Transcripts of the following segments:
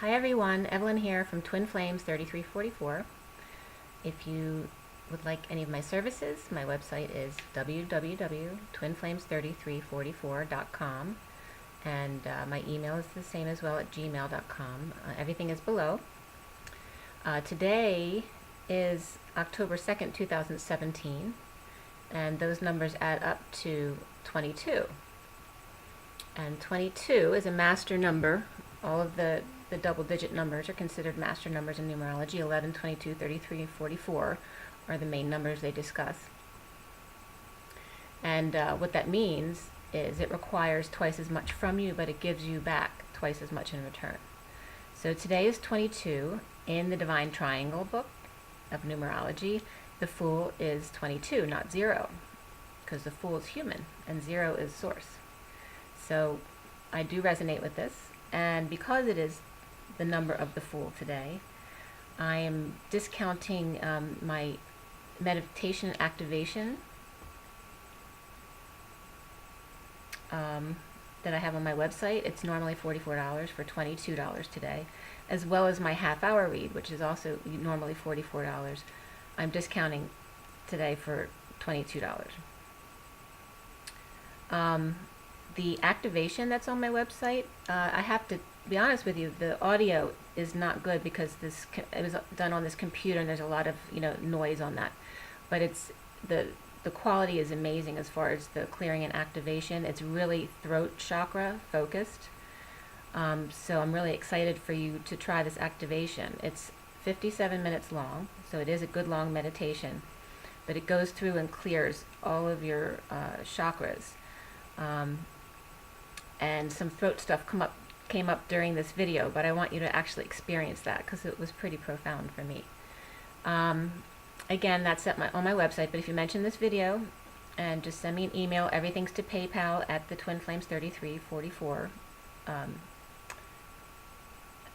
Hi everyone, Evelyn here from Twin Flames 3344. If you would like any of my services, my website is www.twinflames3344.com, and my email is the same as well at gmail.com. Everything is below. Today is October 2nd, 2017, and those numbers add up to 22. And 22 is a master number. All of the double-digit numbers are considered master numbers in numerology. 11, 22, 33, and 44 are the main numbers they discuss. And what that means is it requires twice as much from you, but it gives you back twice as much in return. So today is 22. In the Divine Triangle book of numerology, the Fool is 22, not 0, because the Fool is human and 0 is source. So I do resonate with this, and because it is the number of the Fool today, I am discounting my meditation activation that I have on my website. It's normally $44 for $22 today, as well as my half-hour read, which is also normally $44. I'm discounting today for $22. The activation that's on my website, I have to be honest with you, the audio is not good because it was done on this computer and there's a lot of noise on that, but it's the quality is amazing as far as the clearing and activation. It's really throat chakra focused, so I'm really excited for you to try this activation. It's 57 minutes long, so it is a good long meditation, but it goes through and clears all of your chakras. And some throat stuff came up during this video, but I want you to actually experience that because it was pretty profound for me. Again, that's on my website, but if you mention this video and just send me an email, everything's to PayPal at the Twin Flames 3344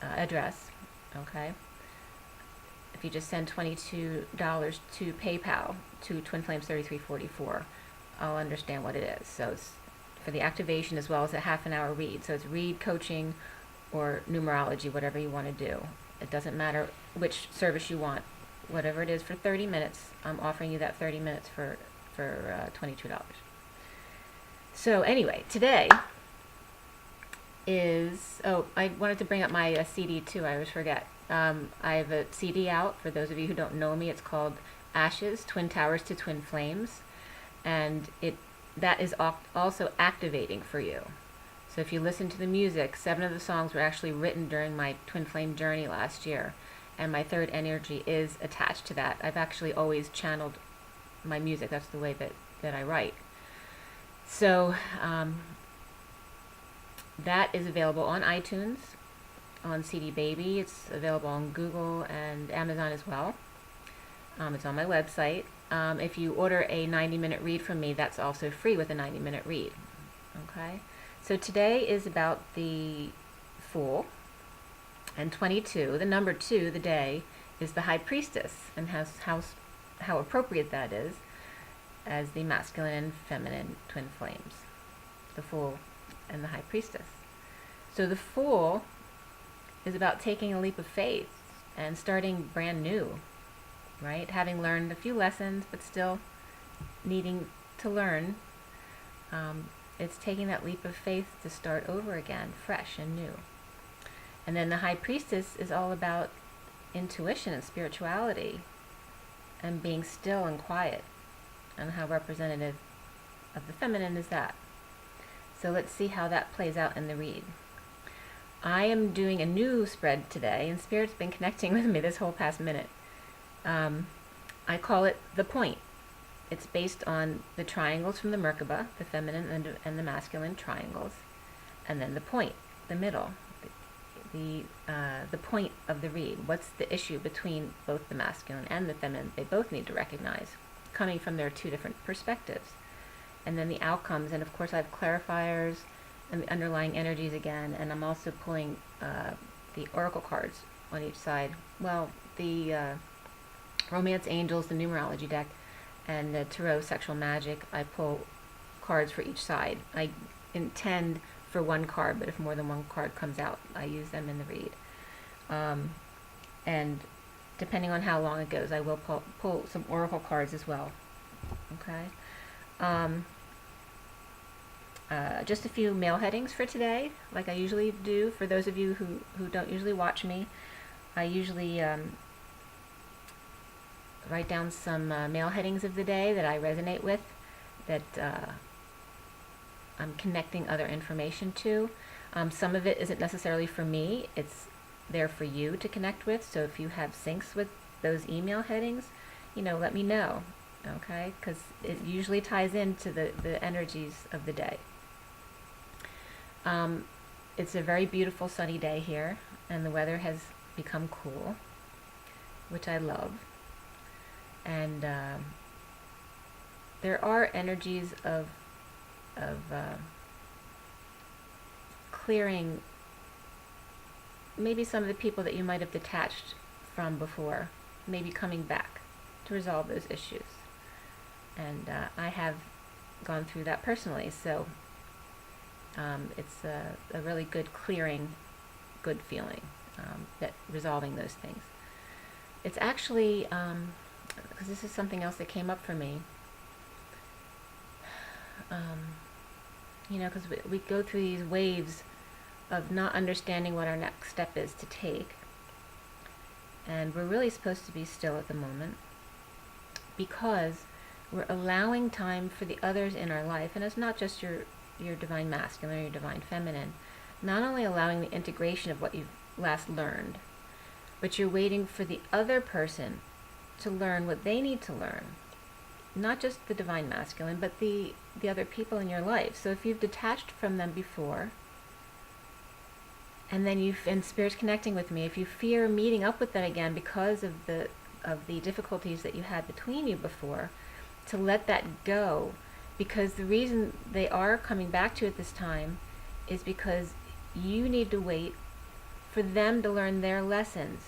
address, okay? If you just send $22 to PayPal to Twin Flames 3344, I'll understand what it is. So it's for the activation as well as a half-an-hour read. So it's read, coaching, or numerology, whatever you want to do. It doesn't matter which service you want. Whatever it is for 30 minutes, I'm offering you that 30 minutes for $22. So anyway, today is, I wanted to bring up my CD too, I always forget. I have a CD out, for those of you who don't know me. It's called Ashes, Twin Towers to Twin Flames, and that is also activating for you. So if you listen to the music, 7 of the songs were actually written during my Twin Flame journey last year, and my third energy is attached to that. I've actually always channeled my music. That's the way that I write. So that is available on iTunes, on CD Baby. It's available on Google and Amazon as well. It's on my website. If you order a 90-minute read from me, that's also free with a 90-minute read. Okay? So today is about the Fool, and 22, the number 2, the day, is the High Priestess, and how appropriate that is as the masculine and feminine twin flames, the Fool and the High Priestess. So the Fool is about taking a leap of faith and starting brand new. Right? Having learned a few lessons, but still needing to learn. It's taking that leap of faith to start over again, fresh and new. And then the High Priestess is all about intuition and spirituality and being still and quiet, and how representative of the feminine is that. So let's see how that plays out in the read. I am doing a new spread today, and Spirit's been connecting with me this whole past minute. I call it The Point. It's based on the triangles from the Merkaba, the feminine and the masculine triangles, and then the point, the middle, the point of the read. What's the issue between both the masculine and the feminine? They both need to recognize, coming from their 2 different perspectives. And then the outcomes, and of course I have clarifiers and the underlying energies again, and I'm also pulling the oracle cards on each side. Well, the Romance Angels, the numerology deck, and the Tarot Sexual Magic, I pull cards for each side. I intend for one card, but if more than one card comes out, I use them in the read. And depending on how long it goes, I will pull some oracle cards as well. Okay. Just a few mail headings for today, like I usually do. For those of you who don't usually watch me, I usually write down some mail headings of the day that I resonate with, that I'm connecting other information to. Some of it isn't necessarily for me, it's there for you to connect with. So if you have syncs with those email headings, let me know, okay? Because it usually ties into the energies of the day. It's a very beautiful sunny day here, and the weather has become cool, which I love. And there are energies of clearing maybe some of the people that you might have detached from before, maybe coming back to resolve those issues. And I have gone through that personally, so it's a really good clearing, good feeling, that resolving those things. It's actually, because this is something else that came up for me, because we go through these waves of not understanding what our next step is to take. And we're really supposed to be still at the moment, because we're allowing time for the others in our life. And it's not just your divine masculine or your divine feminine. Not only allowing the integration of what you've last learned, but you're waiting for the other person to learn what they need to learn. Not just the divine masculine, but the other people in your life. So if you've detached from them before, and then and Spirit's connecting with me, if you fear meeting up with them again because of the difficulties that you had between you before, to let that go. Because the reason they are coming back to you at this time is because you need to wait for them to learn their lessons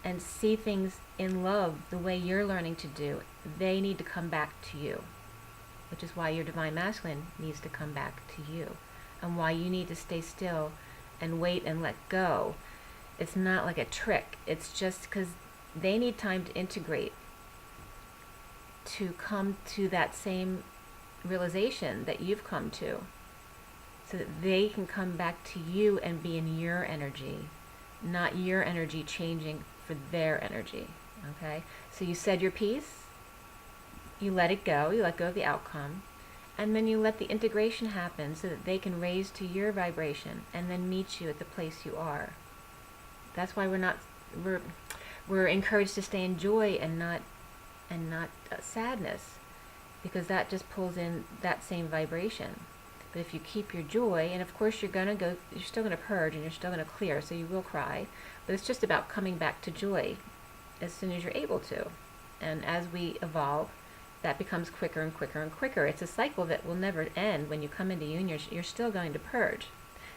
and see things in love the way you're learning to do. They need to come back to you, which is why your divine masculine needs to come back to you, and why you need to stay still and wait and let go. It's not like a trick. It's just because they need time to integrate, to come to that same realization that you've come to, so that they can come back to you and be in your energy, not your energy changing for their energy. Okay? So you said your piece, you let it go, you let go of the outcome, and then you let the integration happen so that they can raise to your vibration and then meet you at the place you are. That's why we're encouraged to stay in joy and not sadness, because that just pulls in that same vibration. But if you keep your joy, and of course you're still going to purge and you're still going to clear, so you will cry, but it's just about coming back to joy as soon as you're able to. And as we evolve, that becomes quicker and quicker and quicker. It's a cycle that will never end. When you come into union, you're still going to purge,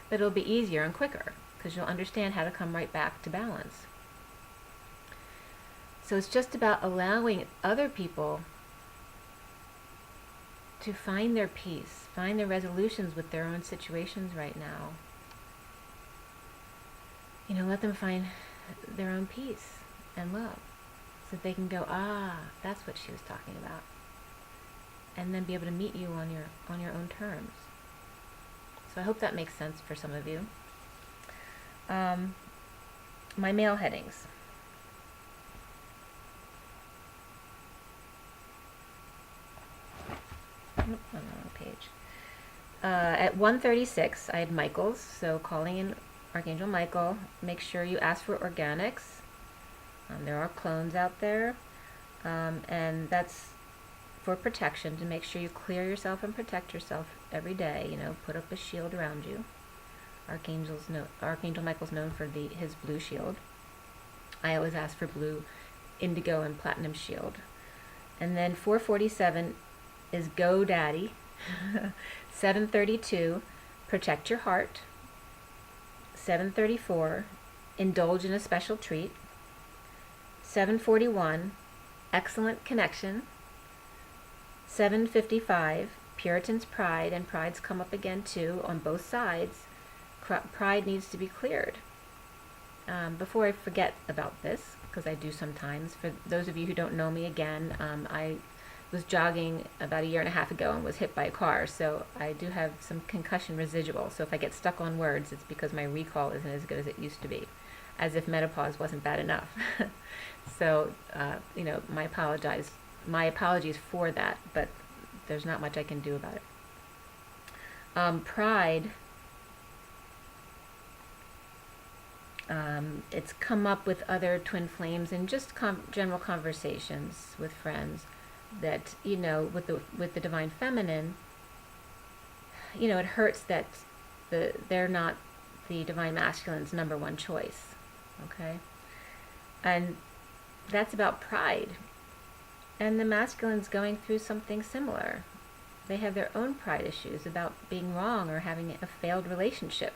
but it'll be easier and quicker because you'll understand how to come right back to balance. So it's just about allowing other people to find their peace, find their resolutions with their own situations right now. Let them find their own peace and love, so that they can go, that's what she was talking about, and then be able to meet you on your own terms. So I hope that makes sense for some of you. My mail headings. On the wrong page. At 1:36, I had Michael's, so calling in Archangel Michael. Make sure you ask for organics. There are clones out there, and that's for protection, to make sure you clear yourself and protect yourself every day. Put up a shield around you. Archangel Michael's known for his blue shield. I always ask for blue, indigo, and platinum shield. And then 447 is Go Daddy. 732, Protect Your Heart. 734, Indulge in a Special Treat. 741, Excellent Connection. 755, Puritan's Pride, and pride's come up again too on both sides. Pride needs to be cleared. before I forget about this, because I do sometimes, for those of you who don't know me again, I was jogging about a year and a half ago and was hit by a car, so I do have some concussion residual. So if I get stuck on words, it's because my recall isn't as good as it used to be, as if menopause wasn't bad enough. So, my apologies for that, but there's not much I can do about it. Pride, it's come up with other twin flames and just general conversations with friends that, with the divine feminine, it hurts that they're not the divine masculine's number one choice, okay? And that's about pride. And the masculine's going through something similar. They have their own pride issues about being wrong or having a failed relationship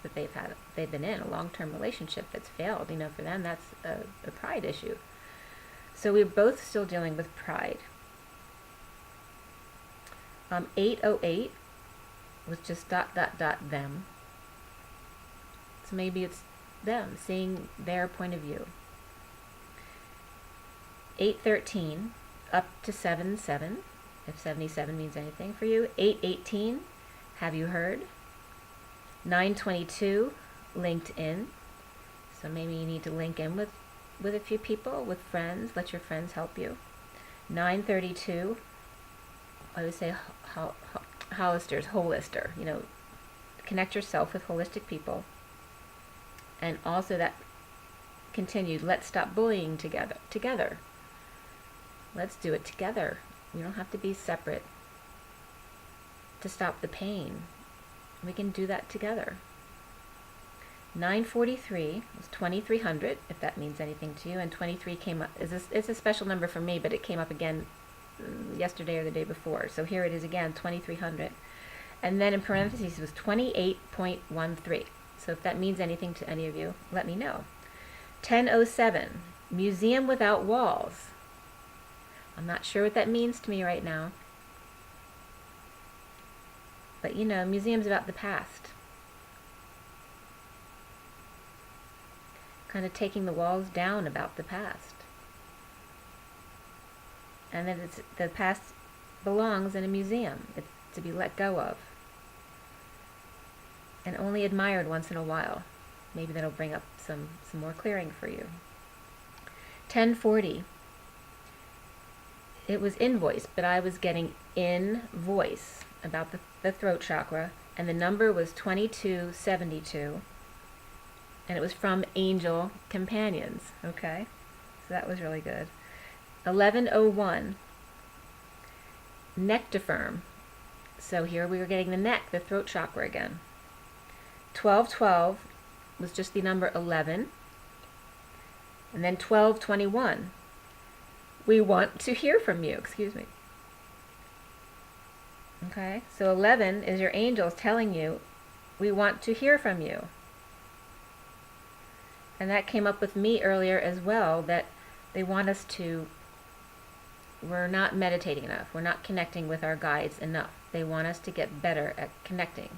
that they've been in, a long-term relationship that's failed. For them, that's a pride issue. So we're both still dealing with pride. 808 was just ... them. So maybe it's them, seeing their point of view. 813 up to 77, if 77 means anything for you. 818, have you heard? 922, linked in. So maybe you need to link in with a few people, with friends. Let your friends help you. 932, I would say holister. Connect yourself with holistic people. And also that continued, let's stop bullying together. Let's do it together. We don't have to be separate to stop the pain. We can do that together. 943 was 2300, if that means anything to you, and 23 came up. It's a special number for me, but it came up again yesterday or the day before. So here it is again, 2300. And then in parentheses was 28.13. So if that means anything to any of you, let me know. 1007, museum without walls. I'm not sure what that means to me right now. But museum's about the past. Kind of taking the walls down about the past. And that the past belongs in a museum. It's to be let go of. And only admired once in a while. Maybe that'll bring up some more clearing for you. 1040. It was invoice, but I was getting invoice about the throat chakra, and the number was 2272, and it was from Angel Companions, okay? So that was really good. 1101, nectafirm. So here we were getting the neck, the throat chakra again. 1212 was just the number 11, and then 1221. We want to hear from you, Okay, so 11 is your angels telling you, we want to hear from you. And that came up with me earlier as well, that they want us to, we're not meditating enough, we're not connecting with our guides enough. They want us to get better at connecting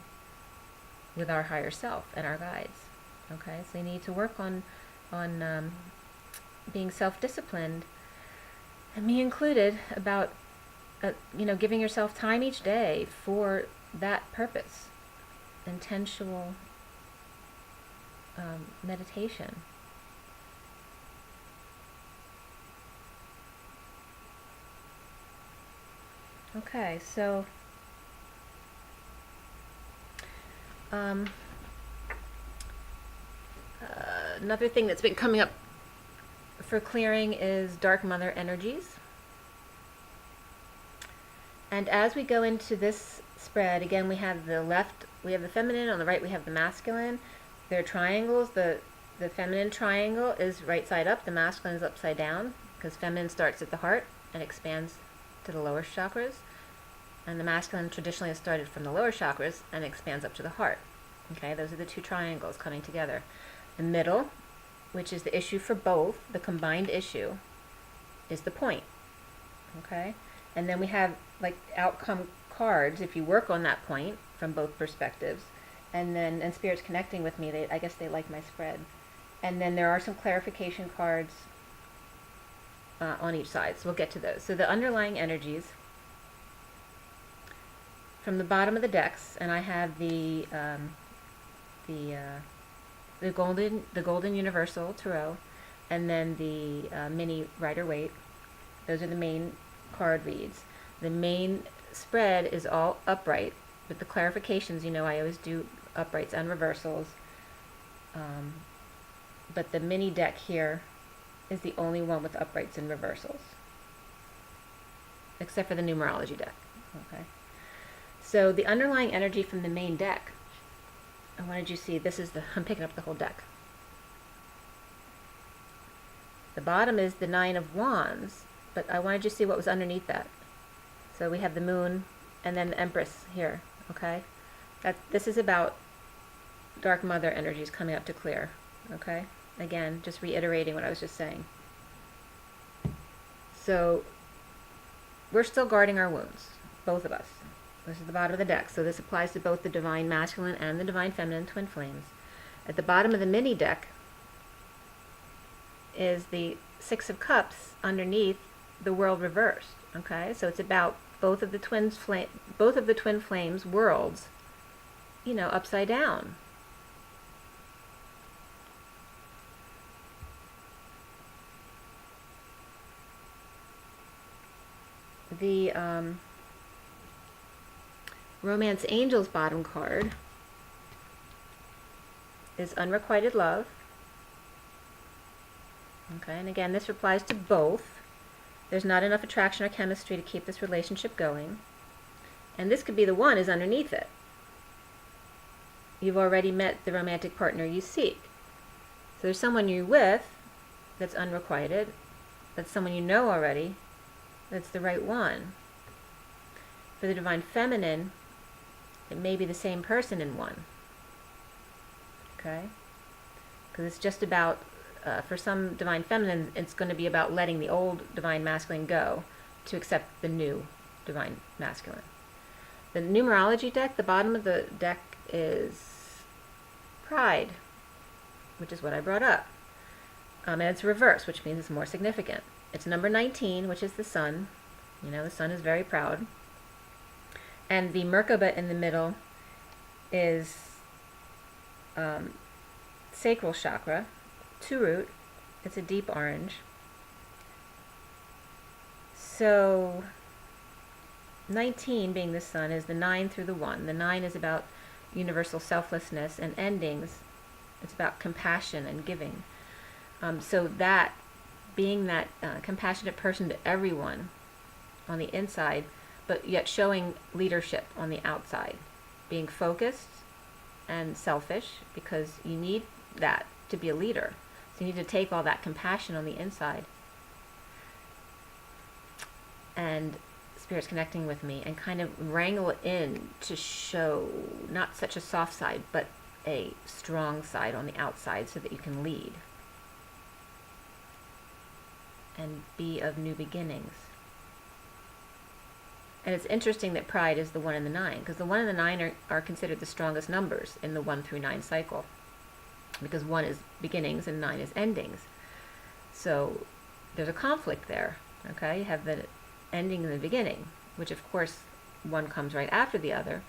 with our higher self and our guides. Okay, so you need to work on being self-disciplined, and me included, about giving yourself time each day for that purpose, intentional meditation. Okay, so another thing that's been coming up for clearing is dark mother energies. And as we go into this spread, again, we have the left, we have the feminine, on the right we have the masculine. They're triangles. The feminine triangle is right side up, the masculine is upside down, because feminine starts at the heart and expands to the lower chakras, and the masculine traditionally has started from the lower chakras and expands up to the heart. Okay, those are the two triangles coming together. The middle, which is the issue for both, the combined issue, is the point. Okay, and then we have like outcome cards if you work on that point from both perspectives. And Spirit's connecting with me. I guess they like my spread. And then there are some clarification cards on each side, so we'll get to those. So the underlying energies from the bottom of the decks, and I have the golden universal tarot, and then the mini Rider-Waite. Those are the main card reads. The main spread is all upright, but the clarifications, you know, I always do uprights and reversals. But the mini deck here is the only one with uprights and reversals, except for the numerology deck. Okay. So the underlying energy from the main deck, I wanted you to see, I'm picking up the whole deck. The bottom is the Nine of Wands, but I wanted you to see what was underneath that. So we have the Moon and then the Empress here, okay? This is about Dark Mother energies coming up to clear, okay? Again, just reiterating what I was just saying. So we're still guarding our wounds, both of us. This is the bottom of the deck, so this applies to both the Divine Masculine and the Divine Feminine Twin Flames. At the bottom of the mini deck is the Six of Cups underneath the World reversed. Okay, so it's about both of the twin flames worlds, you know, upside down. The Romance Angels bottom card is Unrequited Love. Okay, and again, this applies to both. There's not enough attraction or chemistry to keep this relationship going. And this could be the one is underneath it. You've already met the romantic partner you seek. So there's someone you're with that's unrequited. That's someone you know already. That's the right one. For the Divine Feminine, it may be the same person in one. Okay? Because it's just about, for some Divine Feminine, it's going to be about letting the old Divine Masculine go to accept the new Divine Masculine. The numerology deck, the bottom of the deck is Pride, which is what I brought up. And it's reverse, which means it's more significant. It's number 19, which is the Sun. You know, the Sun is very proud. And the Merkaba in the middle is Sacral Chakra, 2-root. It's a deep orange. So 19 being the Sun is the 9 through the 1. The 9 is about universal selflessness and endings. It's about compassion and giving. So that, being that compassionate person to everyone on the inside, but yet showing leadership on the outside. Being focused and selfish, because you need that to be a leader. So you need to take all that compassion on the inside. And Spirit's connecting with me and kind of wrangle it in to show not such a soft side, but a strong side on the outside so that you can lead and be of new beginnings. And it's interesting that Pride is the 1 and the 9, because the 1 and the 9 are considered the strongest numbers in the 1 through 9 cycle, because 1 is beginnings and 9 is endings. So there's a conflict there. Okay, you have the ending and the beginning, which of course one comes right after the other,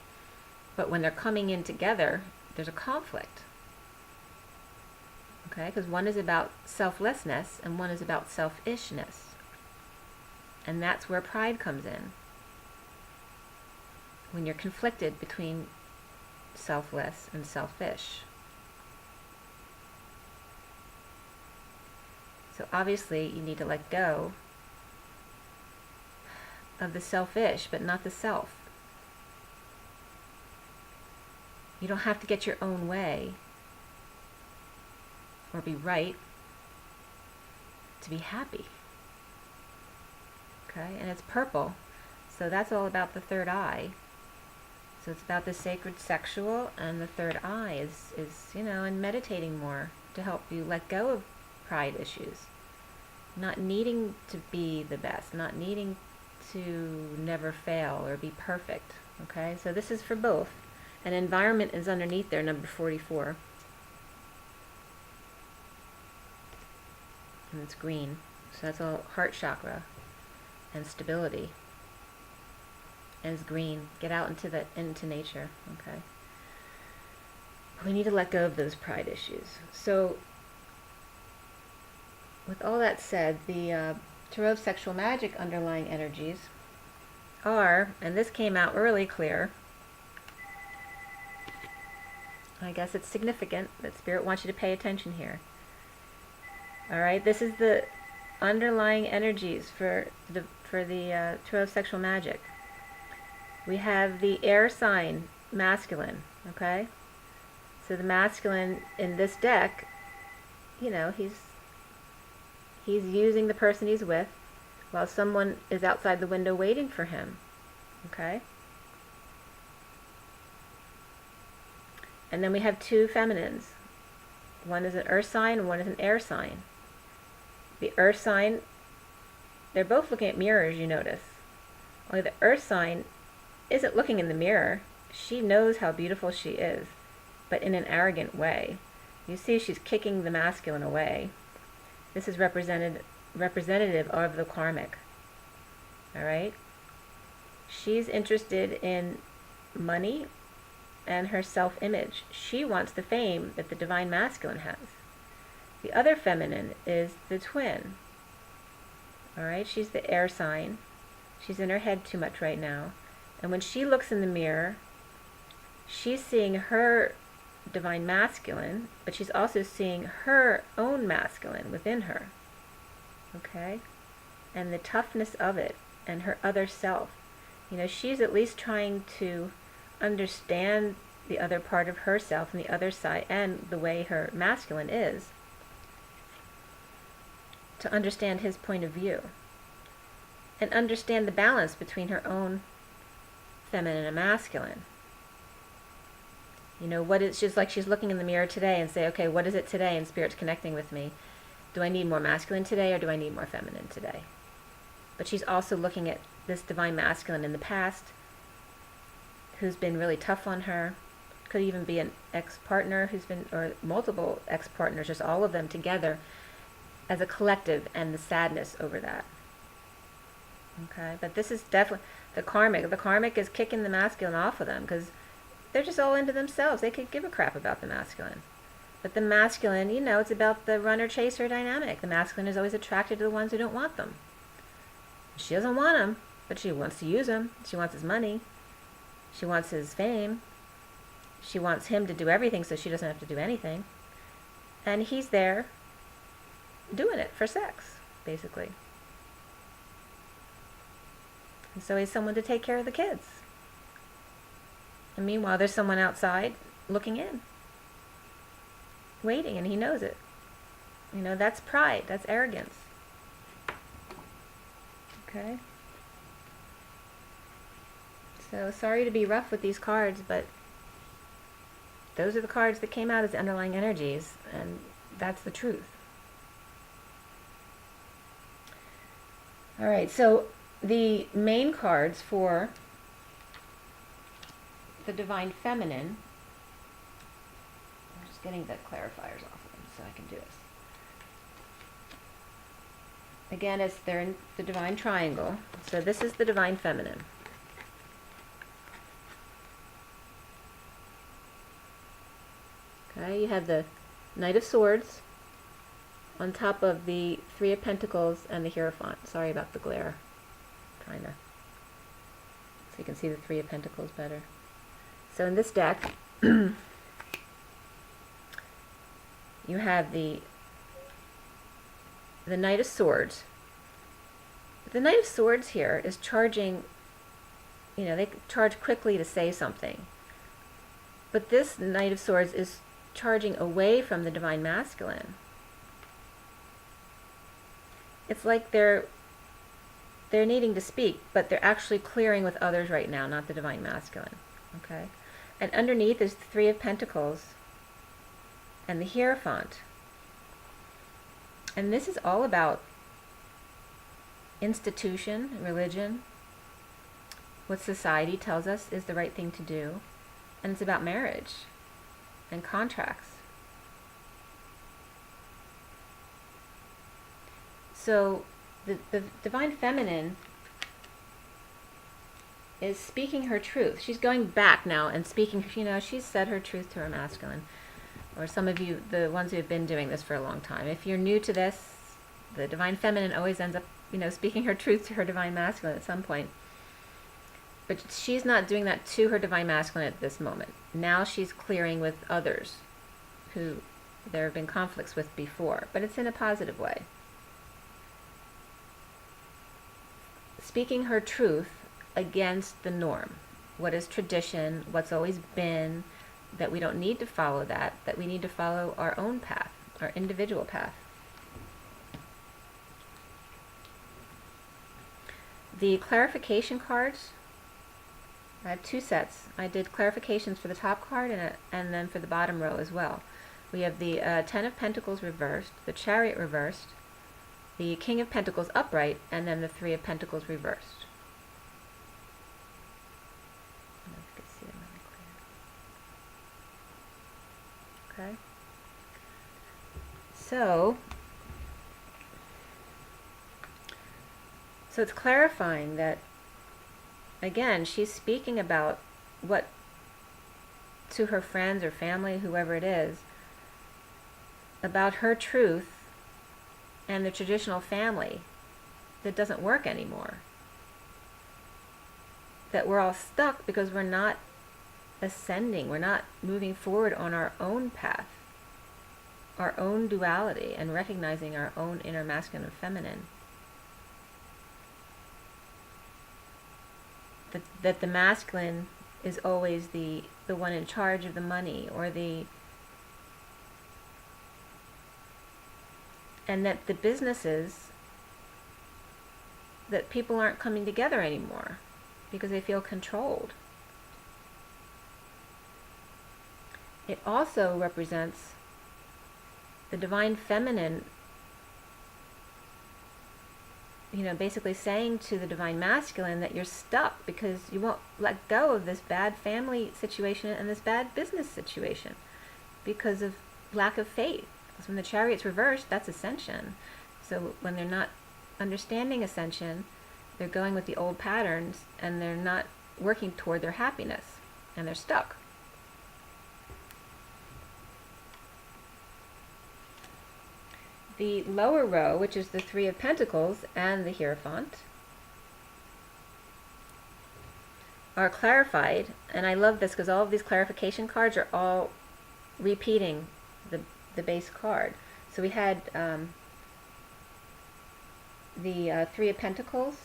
but when they're coming in together, there's a conflict. Okay, because 1 is about selflessness and 1 is about selfishness. And that's where Pride comes in. When you're conflicted between selfless and selfish. So obviously you need to let go of the selfish, but not the self. You don't have to get your own way or be right to be happy. Okay, and it's purple, so that's all about the third eye. So it's about the sacred sexual, and the third eye is you know, and meditating more to help you let go of pride issues. Not needing to be the best, not needing to never fail or be perfect. Okay, so this is for both. And environment is underneath there, number 44. and it's green. So that's all heart chakra and stability. And it's green. Get out into nature, okay? We need to let go of those pride issues. So, with all that said, the Tarot of Sexual Magic underlying energies are, and this came out really clear, I guess it's significant that Spirit wants you to pay attention here. Alright, this is the underlying energies for the Tarot of Sexual Magic. We have the air sign, masculine, okay? So the masculine in this deck, you know, he's using the person he's with while someone is outside the window waiting for him, okay? And then we have two feminines. One is an earth sign and one is an air sign. The earth sign, they're both looking at mirrors, you notice. Only the earth sign isn't looking in the mirror. She knows how beautiful she is, but in an arrogant way. You see she's kicking the masculine away. This is representative of the karmic. Alright? She's interested in money and her self-image. She wants the fame that the divine masculine has. The other feminine is the twin. Alright? She's the air sign. She's in her head too much right now. And when she looks in the mirror, she's seeing her divine masculine, but she's also seeing her own masculine within her. Okay? And the toughness of it, and her other self. You know, she's at least trying to understand the other part of herself and the other side, and the way her masculine is, to understand his point of view. And understand the balance between her own feminine and masculine. You know, what is, just like she's looking in the mirror today and say, okay, what is it today? And Spirit's connecting with me. Do I need more masculine today or do I need more feminine today? But she's also looking at this divine masculine in the past who's been really tough on her. Could even be an ex-partner who's been, or multiple ex-partners, just all of them together as a collective, and the sadness over that. Okay, but this is definitely the karmic. The karmic is kicking the masculine off of them because they're just all into themselves. They could give a crap about the masculine. But the masculine, you know, it's about the runner-chaser dynamic. The masculine is always attracted to the ones who don't want them. She doesn't want him, but she wants to use him. She wants his money. She wants his fame. She wants him to do everything so she doesn't have to do anything. And he's there doing it for sex, basically. And so he's someone to take care of the kids. And meanwhile, there's someone outside looking in, waiting, and he knows it. You know, that's pride, that's arrogance. Okay? So, sorry to be rough with these cards, but those are the cards that came out as underlying energies, and that's the truth. Alright, so the main cards for the Divine Feminine, I'm just getting the clarifiers off of them so I can do this. Again, they're in the Divine Triangle, so this is the Divine Feminine. Okay, you have the Knight of Swords on top of the Three of Pentacles and the Hierophant. Sorry about the glare. Trying to, so you can see the Three of Pentacles better. So in this deck, you have the Knight of Swords. The Knight of Swords here is charging, you know, they charge quickly to say something. But this Knight of Swords is charging away from the Divine Masculine. It's like they're needing to speak, but they're actually clearing with others right now, not the Divine Masculine. Okay? And underneath is the Three of Pentacles and the Hierophant. And this is all about institution, religion, what society tells us is the right thing to do. And it's about marriage and contracts. So the divine feminine is speaking her truth. She's going back now and speaking, she's said her truth to her masculine. Or some of you, the ones who have been doing this for a long time. If you're new to this, the divine feminine always ends up, speaking her truth to her divine masculine at some point. But she's not doing that to her divine masculine at this moment. Now she's clearing with others who there have been conflicts with before, but it's in a positive way. Speaking her truth against the norm, what is tradition, what's always been, that we don't need to follow that we need to follow our own path, our individual path. The clarification cards, I have 2 sets. I did clarifications for the top card and then for the bottom row as well. We have the 10 of Pentacles reversed, the Chariot reversed, the King of Pentacles upright, and then the 3 of Pentacles reversed. I don't know if you can see them really clear. Okay. So it's clarifying that, again, she's speaking about what, to her friends or family, whoever it is, about her truth and the traditional family that doesn't work anymore. That we're all stuck because we're not ascending, we're not moving forward on our own path, our own duality, and recognizing our own inner masculine and feminine. That the masculine is always the one in charge of the money, and that the businesses, that people aren't coming together anymore because they feel controlled. It also represents the divine feminine, basically saying to the divine masculine that you're stuck because you won't let go of this bad family situation and this bad business situation because of lack of faith. Because when the Chariot's reversed, that's ascension. So when they're not understanding ascension, they're going with the old patterns and they're not working toward their happiness and they're stuck. The lower row, which is the 3 of Pentacles and the Hierophant, are clarified, and I love this because all of these clarification cards are all repeating the base card. So we had the 3 of Pentacles,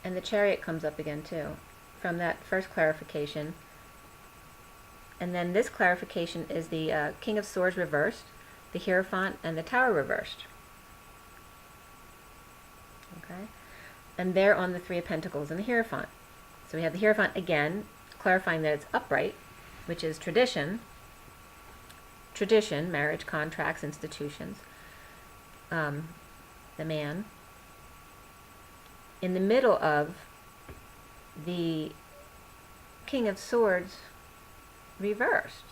and the Chariot comes up again too, from that first clarification. And then this clarification is the King of Swords reversed, the Hierophant, and the Tower reversed. Okay? And they're on the 3 of Pentacles and the Hierophant. So we have the Hierophant again, clarifying that it's upright, which is tradition, marriage, contracts, institutions, the man. In the middle of the King of Swords reversed.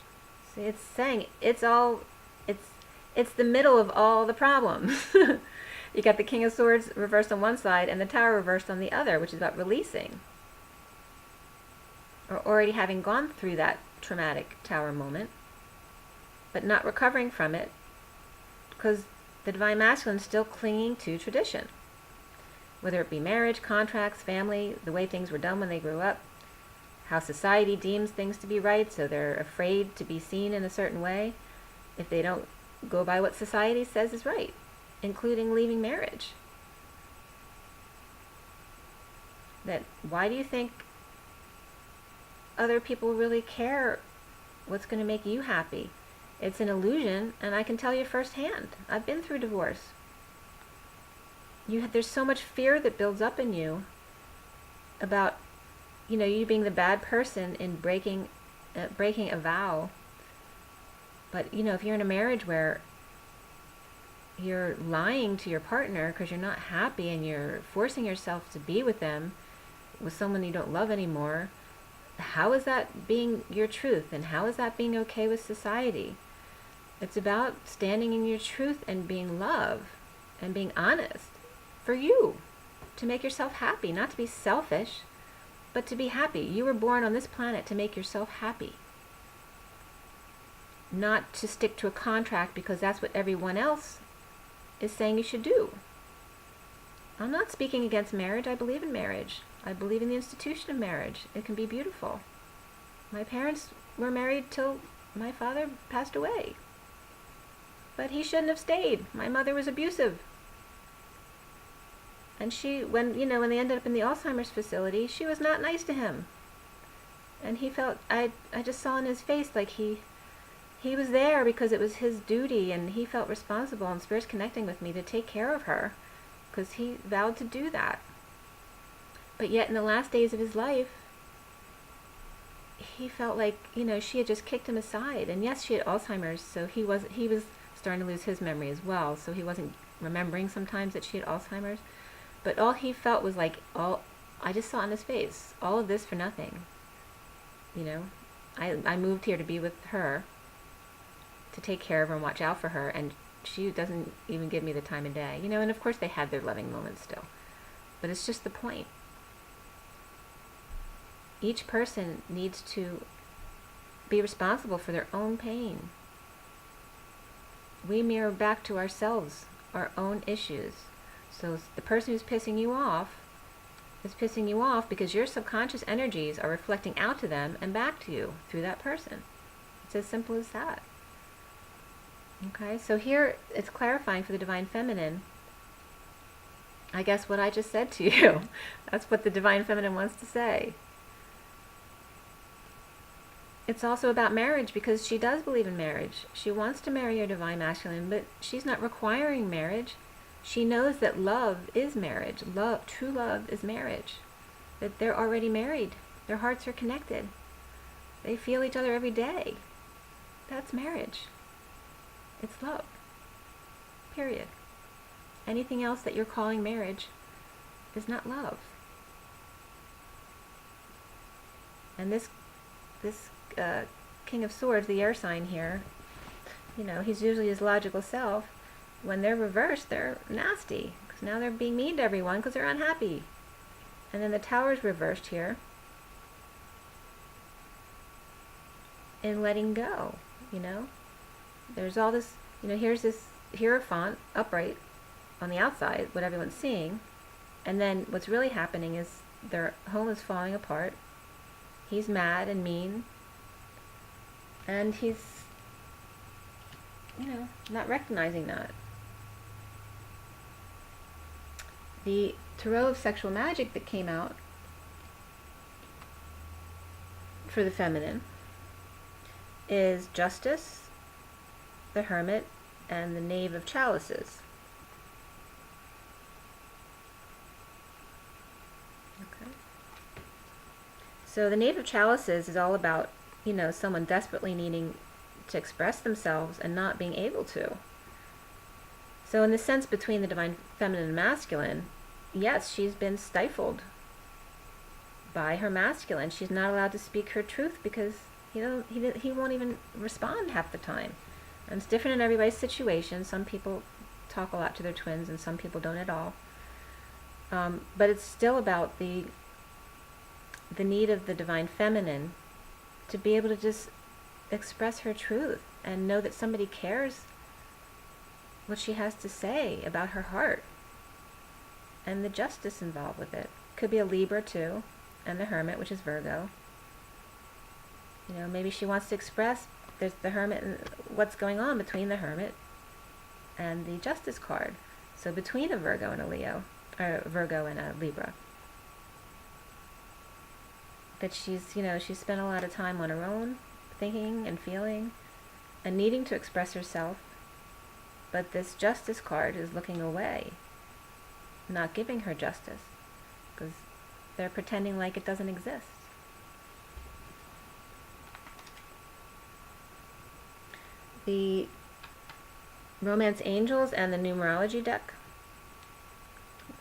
See, it's saying it's the middle of all the problems. You got the King of Swords reversed on one side and the Tower reversed on the other, which is about releasing, or already having gone through that traumatic Tower moment, but not recovering from it because the divine masculine is still clinging to tradition, whether it be marriage, contracts, family, the way things were done when they grew up, how society deems things to be right, so they're afraid to be seen in a certain way if they don't go by what society says is right, including leaving marriage. That why do you think other people really care what's going to make you happy? It's an illusion, and I can tell you firsthand. I've been through divorce. There's so much fear that builds up in you about you being the bad person in breaking a vow. But if you're in a marriage where you're lying to your partner because you're not happy and you're forcing yourself to be with them, with someone you don't love anymore, how is that being your truth, and how is that being okay with society? It's about standing in your truth and being love and being honest for you, to make yourself happy, not to be selfish, but to be happy. You were born on this planet to make yourself happy, not to stick to a contract because that's what everyone else is saying you should do. I'm not speaking against marriage. I believe in marriage. I believe in the institution of marriage. It can be beautiful. My parents were married till my father passed away. But he shouldn't have stayed. My mother was abusive. And when they ended up in the Alzheimer's facility, she was not nice to him. And he felt, I just saw in his face like he was there because it was his duty, and he felt responsible, and Spirit's connecting with me to take care of her because he vowed to do that. But yet in the last days of his life, he felt like, she had just kicked him aside. And yes, she had Alzheimer's, so he was starting to lose his memory as well, so he wasn't remembering sometimes that she had Alzheimer's. But all he felt was like, I just saw on his face, all of this for nothing. I moved here to be with her, to take care of her and watch out for her, and she doesn't even give me the time of day. And of course they had their loving moments still. But it's just the point. Each person needs to be responsible for their own pain. We mirror back to ourselves our own issues. So the person who's pissing you off is pissing you off because your subconscious energies are reflecting out to them and back to you through that person. It's as simple as that. Okay, so here it's clarifying for the Divine Feminine, I guess, what I just said to you. That's what the Divine Feminine wants to say. It's also about marriage because she does believe in marriage. She wants to marry her Divine Masculine, but she's not requiring marriage. She knows that love is marriage. True love is marriage. That they're already married. Their hearts are connected. They feel each other every day. That's marriage. It's love. Period. Anything else that you're calling marriage is not love. And this King of Swords, the air sign here, he's usually his logical self. When they're reversed, they're nasty, because now they're being mean to everyone because they're unhappy. And then the Tower's reversed here in letting go. There's all this, here's this Hierophant upright on the outside, what everyone's seeing, and then what's really happening is their home is falling apart. He's mad and mean, and he's not recognizing that. The Tarot of Sexual Magic that came out for the Feminine is Justice, the Hermit, and the Knave of Chalices. Okay. So the Knave of Chalices is all about, someone desperately needing to express themselves and not being able to. So in the sense between the Divine Feminine and Masculine, yes, she's been stifled by her masculine. She's not allowed to speak her truth because he won't even respond half the time. And it's different in everybody's situation. Some people talk a lot to their twins and some people don't at all. But it's still about the need of the Divine Feminine to be able to just express her truth and know that somebody cares what she has to say about her heart, and the justice involved with it. Could be a Libra too, and the Hermit, which is Virgo. Maybe she wants to express there's the Hermit and what's going on between the Hermit and the Justice card. So between a Virgo and a Leo, or Virgo and a Libra. That she's spent a lot of time on her own, thinking and feeling and needing to express herself, but this Justice card is looking away, not giving her justice, because they're pretending like it doesn't exist. The Romance Angels and the numerology deck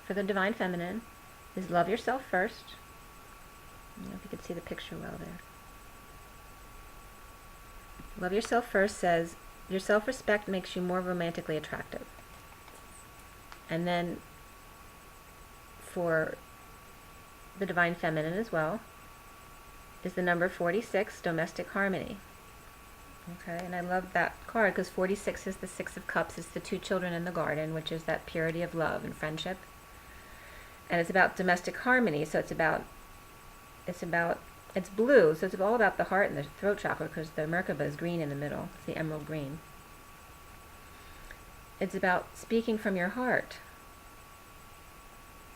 for the Divine Feminine is Love Yourself First. I don't know if you can see the picture well there. Love Yourself First says, your self-respect makes you more romantically attractive. And then for the Divine Feminine as well is the number 46, domestic harmony. Okay, and I love that card because 46 is the Six of Cups. It's the two children in the garden, which is that purity of love and friendship. And it's about domestic harmony, so it's blue, so it's all about the heart and the throat chakra because the Merkaba is green in the middle. It's the emerald green. It's about speaking from your heart.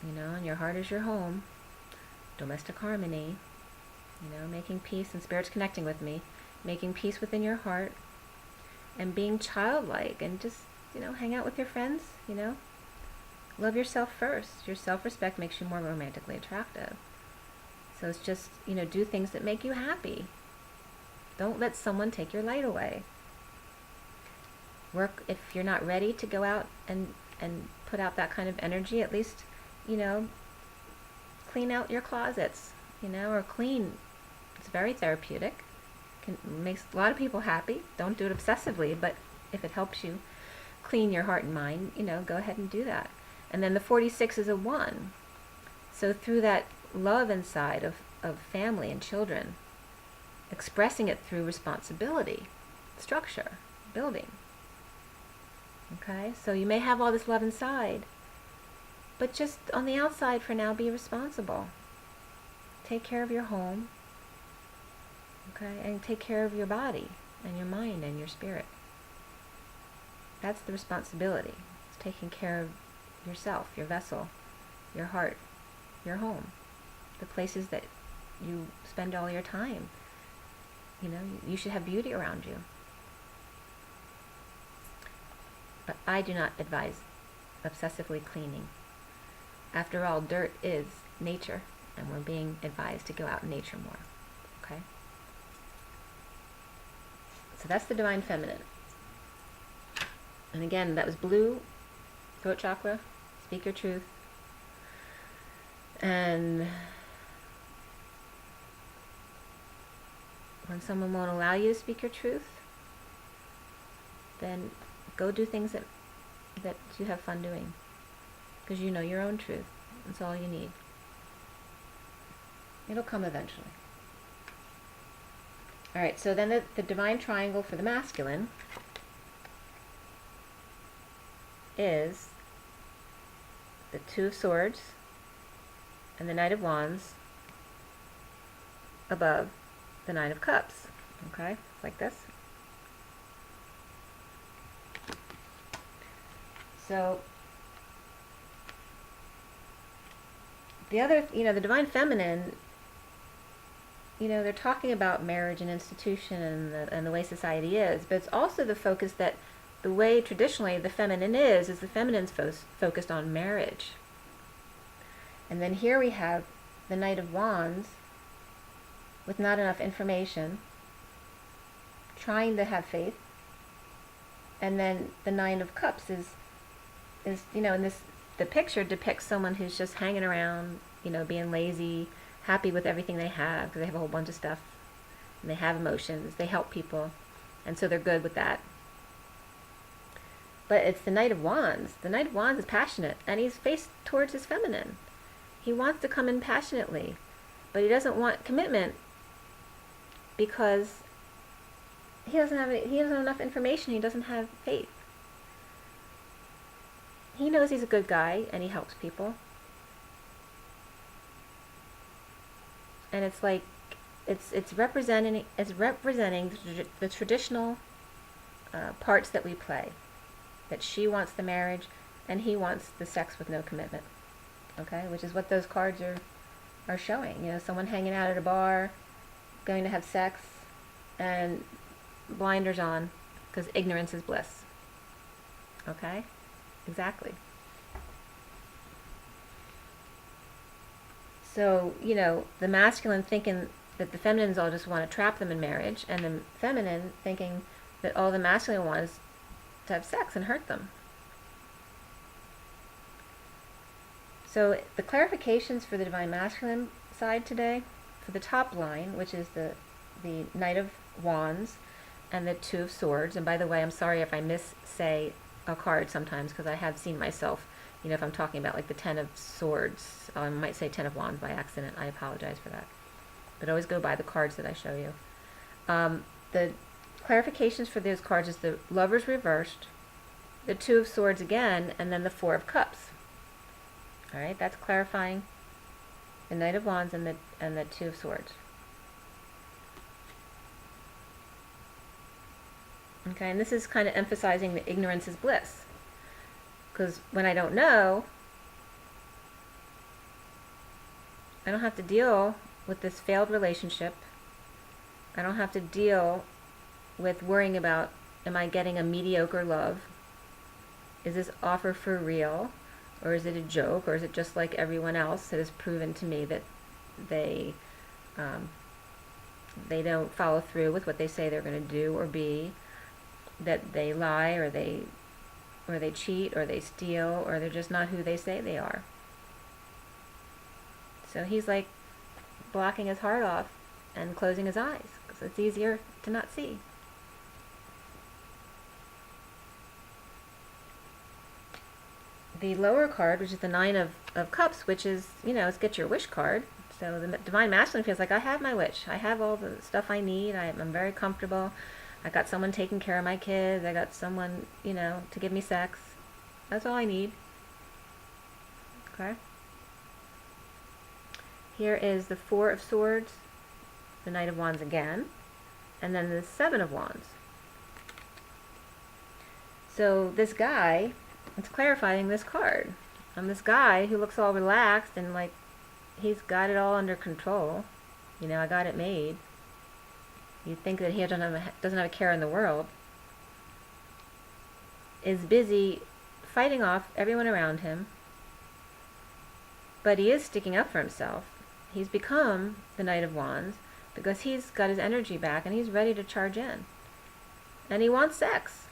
And your heart is your home. Domestic harmony. Making peace, and Spirit's connecting with me. Making peace within your heart. And being childlike and just, hang out with your friends, Love yourself first. Your self-respect makes you more romantically attractive. So it's just, do things that make you happy. Don't let someone take your light away. Work, if you're not ready to go out and put out that kind of energy, at least, clean out your closets, or clean. It's very therapeutic. Makes a lot of people happy. Don't do it obsessively, but if it helps you clean your heart and mind, go ahead and do that. And then the 46 is a 1. So through that love inside of family and children, expressing it through responsibility, structure, building. Okay, so you may have all this love inside, but just on the outside for now, be responsible. Take care of your home, okay, and take care of your body and your mind and your spirit. That's the responsibility. It's taking care of yourself, your vessel, your heart, your home, the places that you spend all your time. You should have beauty around you. But I do not advise obsessively cleaning. After all, dirt is nature, and we're being advised to go out in nature more. Okay? So that's the Divine Feminine. And again, that was blue, throat chakra, speak your truth. And when someone won't allow you to speak your truth, then go do things that you have fun doing. Because you know your own truth. That's all you need. It'll come eventually. Alright, so then the Divine Triangle for the masculine is the Two of Swords and the Knight of Wands above the Nine of Cups. Okay, like this. So the other, the Divine Feminine, they're talking about marriage and institution and the way society is, but it's also the focus that the way traditionally the feminine is the feminine's focused on marriage. And then here we have the Knight of Wands with not enough information, trying to have faith. And then the Nine of Cups is in this, the picture depicts someone who's just hanging around, being lazy, happy with everything they have, because they have a whole bunch of stuff, and they have emotions, they help people, and so they're good with that. But it's the Knight of Wands. The Knight of Wands is passionate, and he's faced towards his feminine. He wants to come in passionately, but he doesn't want commitment because he doesn't have enough information. He doesn't have faith. He knows he's a good guy and he helps people. And it's like it's representing the traditional parts that we play. That she wants the marriage and he wants the sex with no commitment. Okay, which is what those cards are showing. Someone hanging out at a bar, going to have sex, and blinders on because ignorance is bliss. Okay? Exactly. So, the masculine thinking that the feminines all just want to trap them in marriage, and the feminine thinking that all the masculine wants is to have sex and hurt them. So the clarifications for the Divine Masculine side today, for the top line, which is the Knight of Wands, and the Two of Swords. And by the way, I'm sorry if I say a card sometimes, because I have seen myself, you know, if I'm talking about like the Ten of Swords, I might say Ten of Wands by accident. I apologize for that. But always go by the cards that I show you. The clarifications for those cards is the Lovers reversed, the Two of Swords again, and then the Four of Cups. All right, that's clarifying the Knight of Wands and the Two of Swords. Okay, and this is kind of emphasizing that ignorance is bliss. Because when I don't know, I don't have to deal with this failed relationship. I don't have to deal with worrying about, am I getting a mediocre love? Is this offer for real? Or is it a joke? Or is it just like everyone else that has proven to me that they don't follow through with what they say they're going to do or be, that they lie or they cheat or they steal, or they're just not who they say they are. So he's like blocking his heart off and closing his eyes because it's easier to not see. The lower card, which is the Nine of Cups, which is, you know, it's get your wish card. So the Divine Masculine feels like, I have my wish. I have all the stuff I need. I'm very comfortable. I got someone taking care of my kids. I got someone, you know, to give me sex. That's all I need. Okay. Here is the Four of Swords, the Knight of Wands again, and then the Seven of Wands. So this guy, it's clarifying this card. This guy who looks all relaxed and like he's got it all under control. You know, I got it made. You'd think that he doesn't have a care in the world. Is busy fighting off everyone around him. But he is sticking up for himself. He's become the Knight of Wands because he's got his energy back and he's ready to charge in. And he wants sex.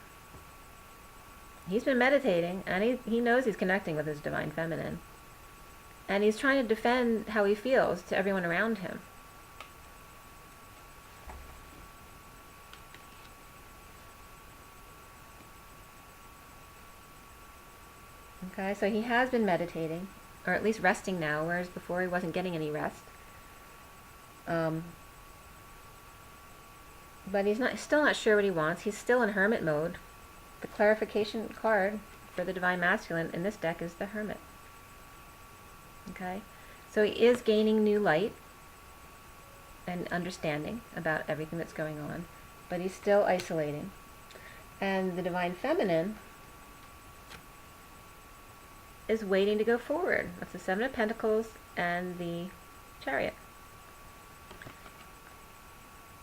He's been meditating and he knows he's connecting with his Divine Feminine. And he's trying to defend how he feels to everyone around him. Okay, so he has been meditating, or at least resting now, whereas before he wasn't getting any rest. But he's still not sure what he wants. He's still in hermit mode. The clarification card for the Divine Masculine in this deck is the Hermit. Okay, so he is gaining new light and understanding about everything that's going on, but he's still isolating. And the Divine Feminine is waiting to go forward. That's the Seven of Pentacles and the Chariot.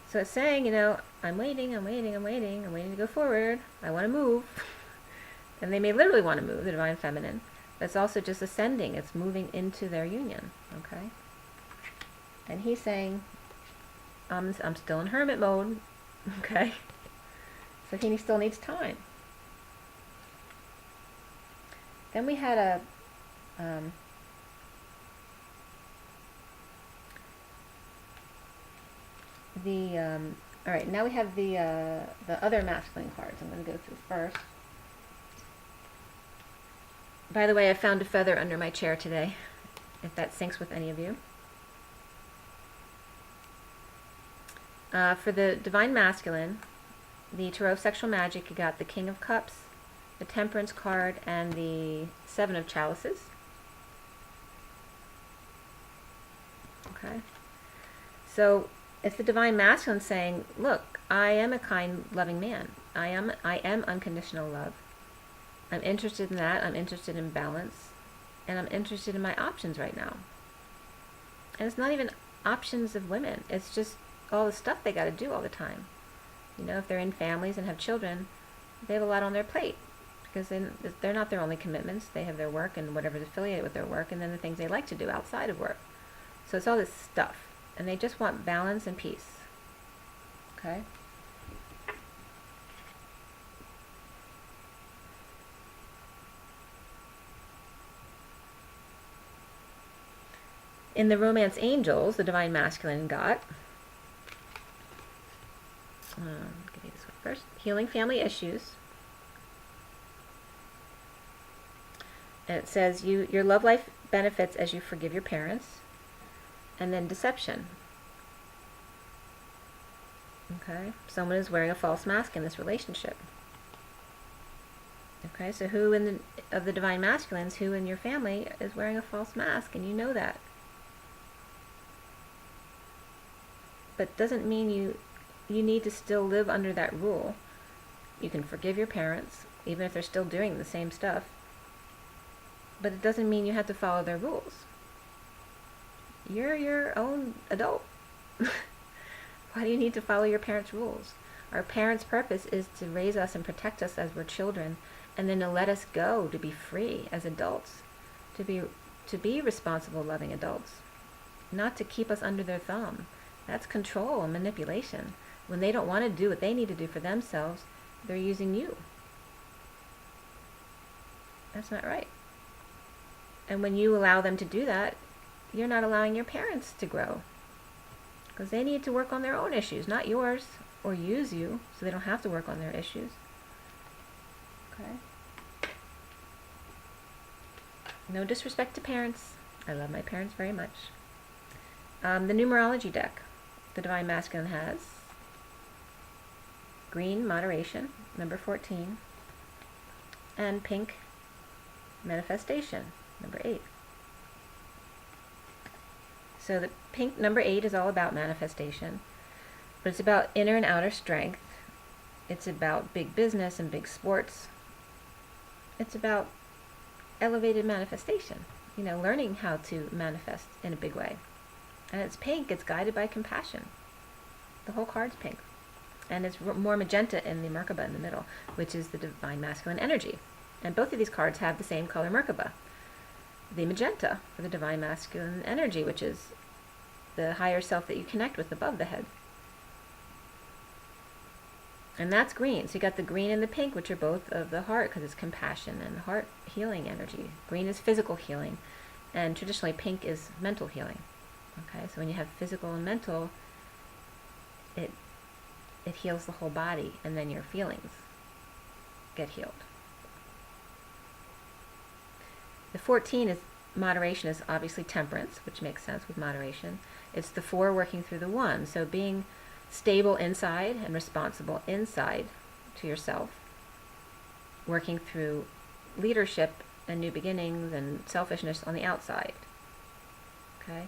So it's saying, you know, I'm waiting to go forward. I want to move. And they may literally want to move, the Divine Feminine. But it's also just ascending. It's moving into their union. Okay? And he's saying, I'm still in hermit mode. Okay? So he still needs time. Then we had all right, now we have the other masculine cards. I'm going to go through first. By the way, I found a feather under my chair today, if that syncs with any of you. For the Divine Masculine, the Tarot of Sexual Magic, you got the King of Cups, the Temperance card, and the Seven of Chalices. Okay. So it's the Divine Masculine saying, look, I am a kind, loving man. I am unconditional love. I'm interested in that. I'm interested in balance. And I'm interested in my options right now. And it's not even options of women. It's just all the stuff they got to do all the time. You know, if they're in families and have children, they have a lot on their plate. Because they're not their only commitments. They have their work and whatever's affiliated with their work, and then the things they like to do outside of work. So it's all this stuff. And they just want balance and peace. Okay? In the Romance Angels, the Divine Masculine got... give me this First, healing family issues. And it says your love life benefits as you forgive your parents. And then deception. Okay, someone is wearing a false mask in this relationship. Okay, so who of the divine masculines, who in your family is wearing a false mask, and you know that. But doesn't mean you need to still live under that rule. You can forgive your parents, even if they're still doing the same stuff. But it doesn't mean you have to follow their rules. You're your own adult. Why do you need to follow your parents' rules? Our parents' purpose is to raise us and protect us as we're children, and then to let us go, to be free as adults, to be responsible, loving adults, not to keep us under their thumb. That's control and manipulation. When they don't want to do what they need to do for themselves, they're using you. That's not right. And when you allow them to do that, you're not allowing your parents to grow. Because they need to work on their own issues, not yours, or use you, so they don't have to work on their issues. Okay? No disrespect to parents. I love my parents very much. The numerology deck, the Divine Masculine has green, moderation, number 14, and pink, manifestation, number 8. So the pink, number 8, is all about manifestation, but it's about inner and outer strength. It's about big business and big sports. It's about elevated manifestation, learning how to manifest in a big way. And it's pink, it's guided by compassion. The whole card's pink. And it's more magenta in the Merkaba in the middle, which is the Divine Masculine energy. And both of these cards have the same color Merkaba. The magenta for the Divine Masculine energy, which is the higher self that you connect with above the head. And that's green. So you got the green and the pink, which are both of the heart, because it's compassion and heart healing energy. Green is physical healing, and traditionally pink is mental healing. Okay, so when you have physical and mental, it heals the whole body, and then your feelings get healed. The 14 is moderation, is obviously temperance, which makes sense with moderation. It's the 4 working through the 1, so being stable inside and responsible inside to yourself, working through leadership and new beginnings and selfishness on the outside. Okay?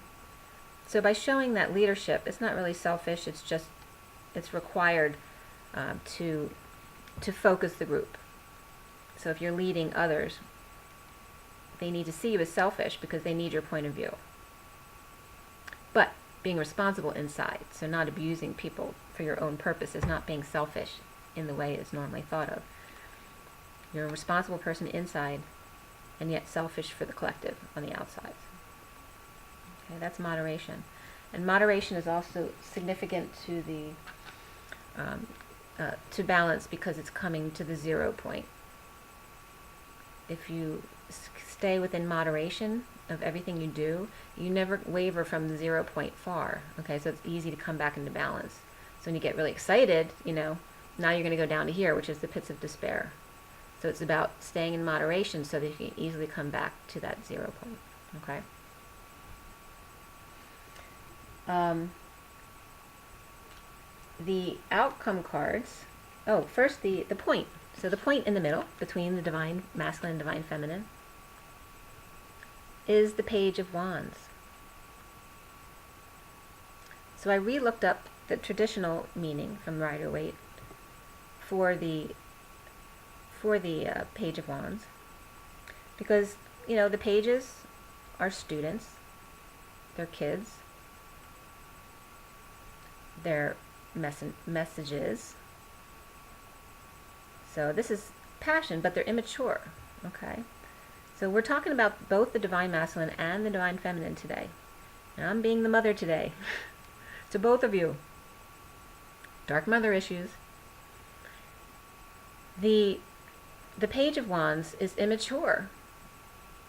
So by showing that leadership, it's not really selfish, it's required to focus the group. So if you're leading others, they need to see you as selfish because they need your point of view. But being responsible inside, so not abusing people for your own purpose, is not being selfish in the way it's normally thought of. You're a responsible person inside, and yet selfish for the collective on the outside. Okay, that's moderation. And moderation is also significant to the to balance, because it's coming to the 0 point. If you stay within moderation of everything you do, you never waver from the 0 point far. Okay, so it's easy to come back into balance. So when you get really excited, now you're going to go down to here, which is the pits of despair. So it's about staying in moderation so that you can easily come back to that 0 point. Okay. The outcome cards. Oh, first the point. So the point in the middle between the Divine Masculine and Divine Feminine is the Page of Wands. So I re-looked up the traditional meaning from Rider-Waite for the Page of Wands, because the pages are students, they're kids, they're messages. So this is passion, but they're immature. Okay, so we're talking about both the Divine Masculine and the Divine Feminine today. And I'm being the mother today to both of you. Dark mother issues. The Page of Wands is immature,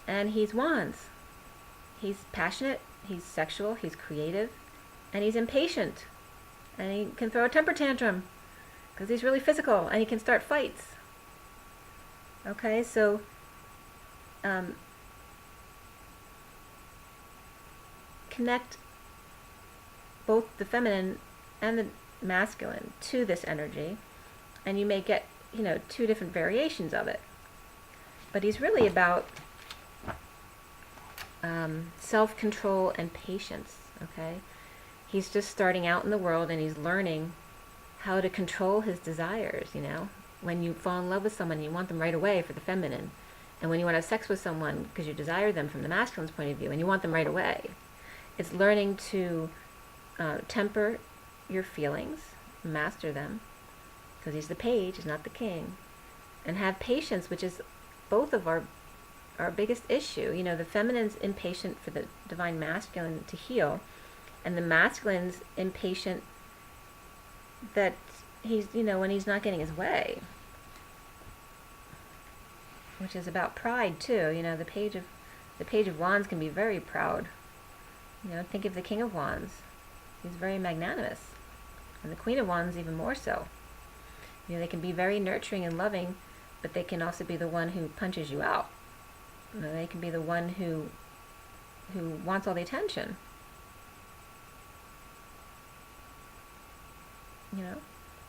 and he's wands. He's passionate, he's sexual, he's creative, and he's impatient, and he can throw a temper tantrum. because he's really physical and he can start fights. Okay, so connect both the feminine and the masculine to this energy, and you may get, two different variations of it. But he's really about self-control and patience, okay? He's just starting out in the world, and he's learning how to control his desires, When you fall in love with someone, you want them right away for the feminine. And when you want to have sex with someone because you desire them from the masculine's point of view, and you want them right away. It's learning to temper your feelings, master them, because he's the page, he's not the king, and have patience, which is both of our biggest issue. The feminine's impatient for the divine masculine to heal, and the masculine's impatient that he's, when he's not getting his way, which is about pride too. The page of wands can be very proud. Think of the King of Wands. He's very magnanimous, and the Queen of Wands even more so. They can be very nurturing and loving, but they can also be the one who punches you out. They can be the one who wants all the attention.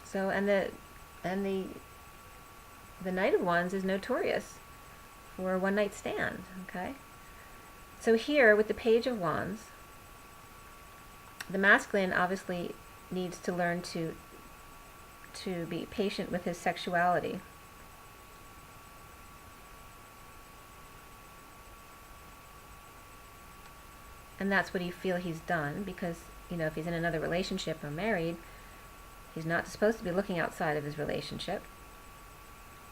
So and the Knight of Wands is notorious for a one-night stand. Okay. So here with the Page of Wands, the masculine obviously needs to learn to be patient with his sexuality. And that's what he feels he's done, because, if he's in another relationship or married, he's not supposed to be looking outside of his relationship.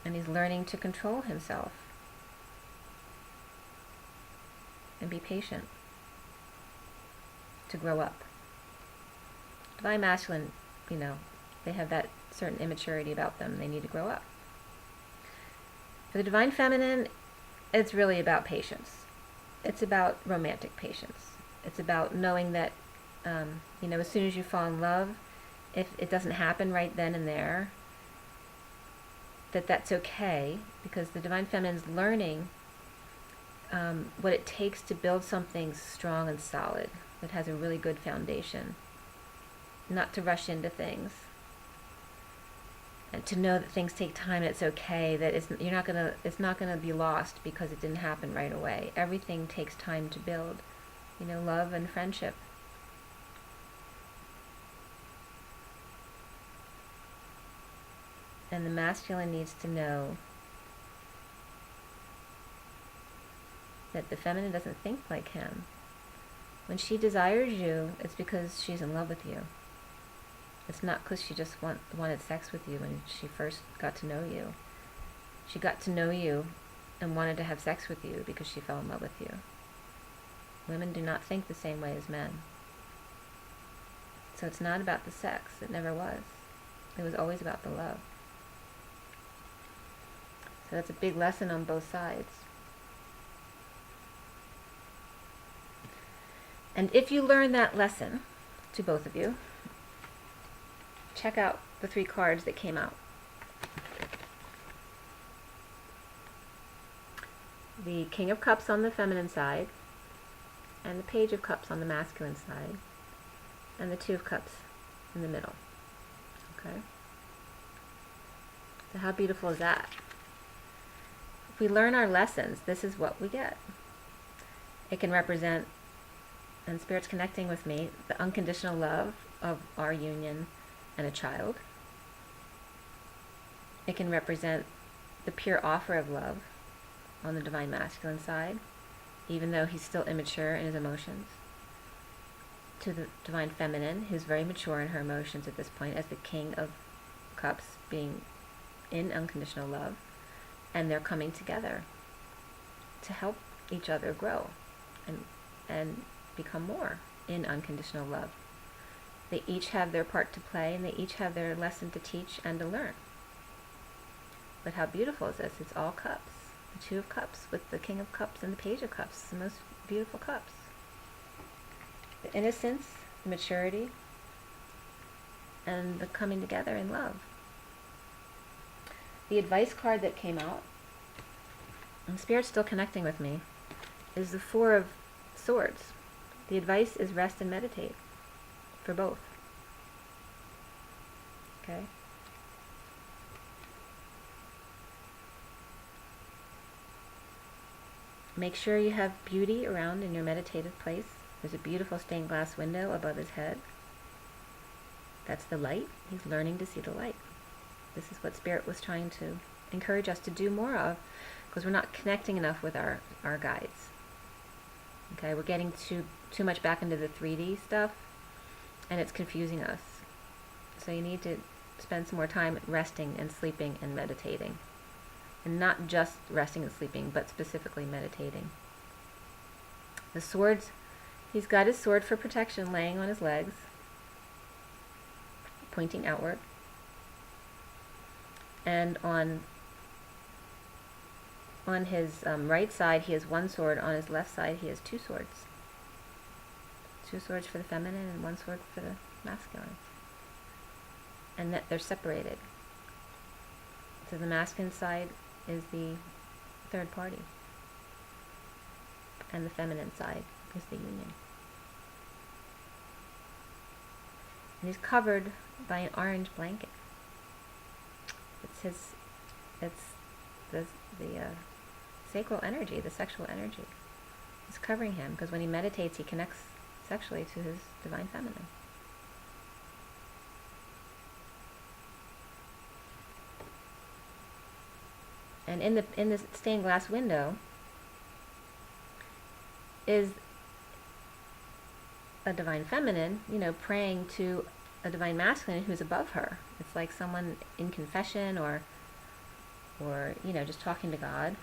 And he's learning to control himself and be patient to grow up. Divine masculine, they have that certain immaturity about them. They need to grow up. For the divine feminine, it's really about patience. It's about romantic patience. It's about knowing that, as soon as you fall in love, if it doesn't happen right then and there, that's okay, because the divine feminine's learning what it takes to build something strong and solid that has a really good foundation. Not to rush into things, and to know that things take time and it's okay, that it's not gonna be lost because it didn't happen right away. Everything takes time to build, love and friendship. And the masculine needs to know that the feminine doesn't think like him. When she desires you, it's because she's in love with you. It's not because she just wanted sex with you when she first got to know you. She got to know you and wanted to have sex with you because she fell in love with you. Women do not think the same way as men. So it's not about the sex. It never was. It was always about the love. So that's a big lesson on both sides. And if you learn that lesson, to both of you, check out the 3 cards that came out. The King of Cups on the feminine side, and the Page of Cups on the masculine side, and the 2 of Cups in the middle. Okay? So how beautiful is that? If we learn our lessons, this is what we get. It can represent, and Spirit's connecting with me, the unconditional love of our union and a child. It can represent the pure offer of love on the divine masculine side, even though he's still immature in his emotions. To the divine feminine, who's very mature in her emotions at this point, as the King of Cups, being in unconditional love, and they're coming together to help each other grow and become more in unconditional love. They each have their part to play, and they each have their lesson to teach and to learn. But how beautiful is this? It's all cups. The 2 of Cups with the King of Cups and the Page of Cups. The most beautiful cups. The innocence, the maturity, and the coming together in love. the advice card that came out, and Spirit's still connecting with me, is the Four of Swords. The advice is rest and meditate for both. Okay? Make sure you have beauty around in your meditative place. There's a beautiful stained glass window above his head. That's the light. He's learning to see the light. This is what Spirit was trying to encourage us to do more of, because we're not connecting enough with our guides. Okay, we're getting too much back into the 3D stuff, and it's confusing us. So you need to spend some more time resting and sleeping and meditating. And not just resting and sleeping, but specifically meditating. The swords, he's got his sword for protection laying on his legs, pointing outward. And on his right side, he has one sword. On his left side, he has two swords. Two swords for the feminine and one sword for the masculine. And that they're separated. So the masculine side is the third party. And the feminine side is the union. And he's covered by an orange blanket. It's the sacral energy, the sexual energy. It's covering him, because when he meditates, he connects sexually to his divine feminine. And in the stained glass window is a divine feminine, praying to a divine masculine who's above her. It's like someone in confession or just talking to God.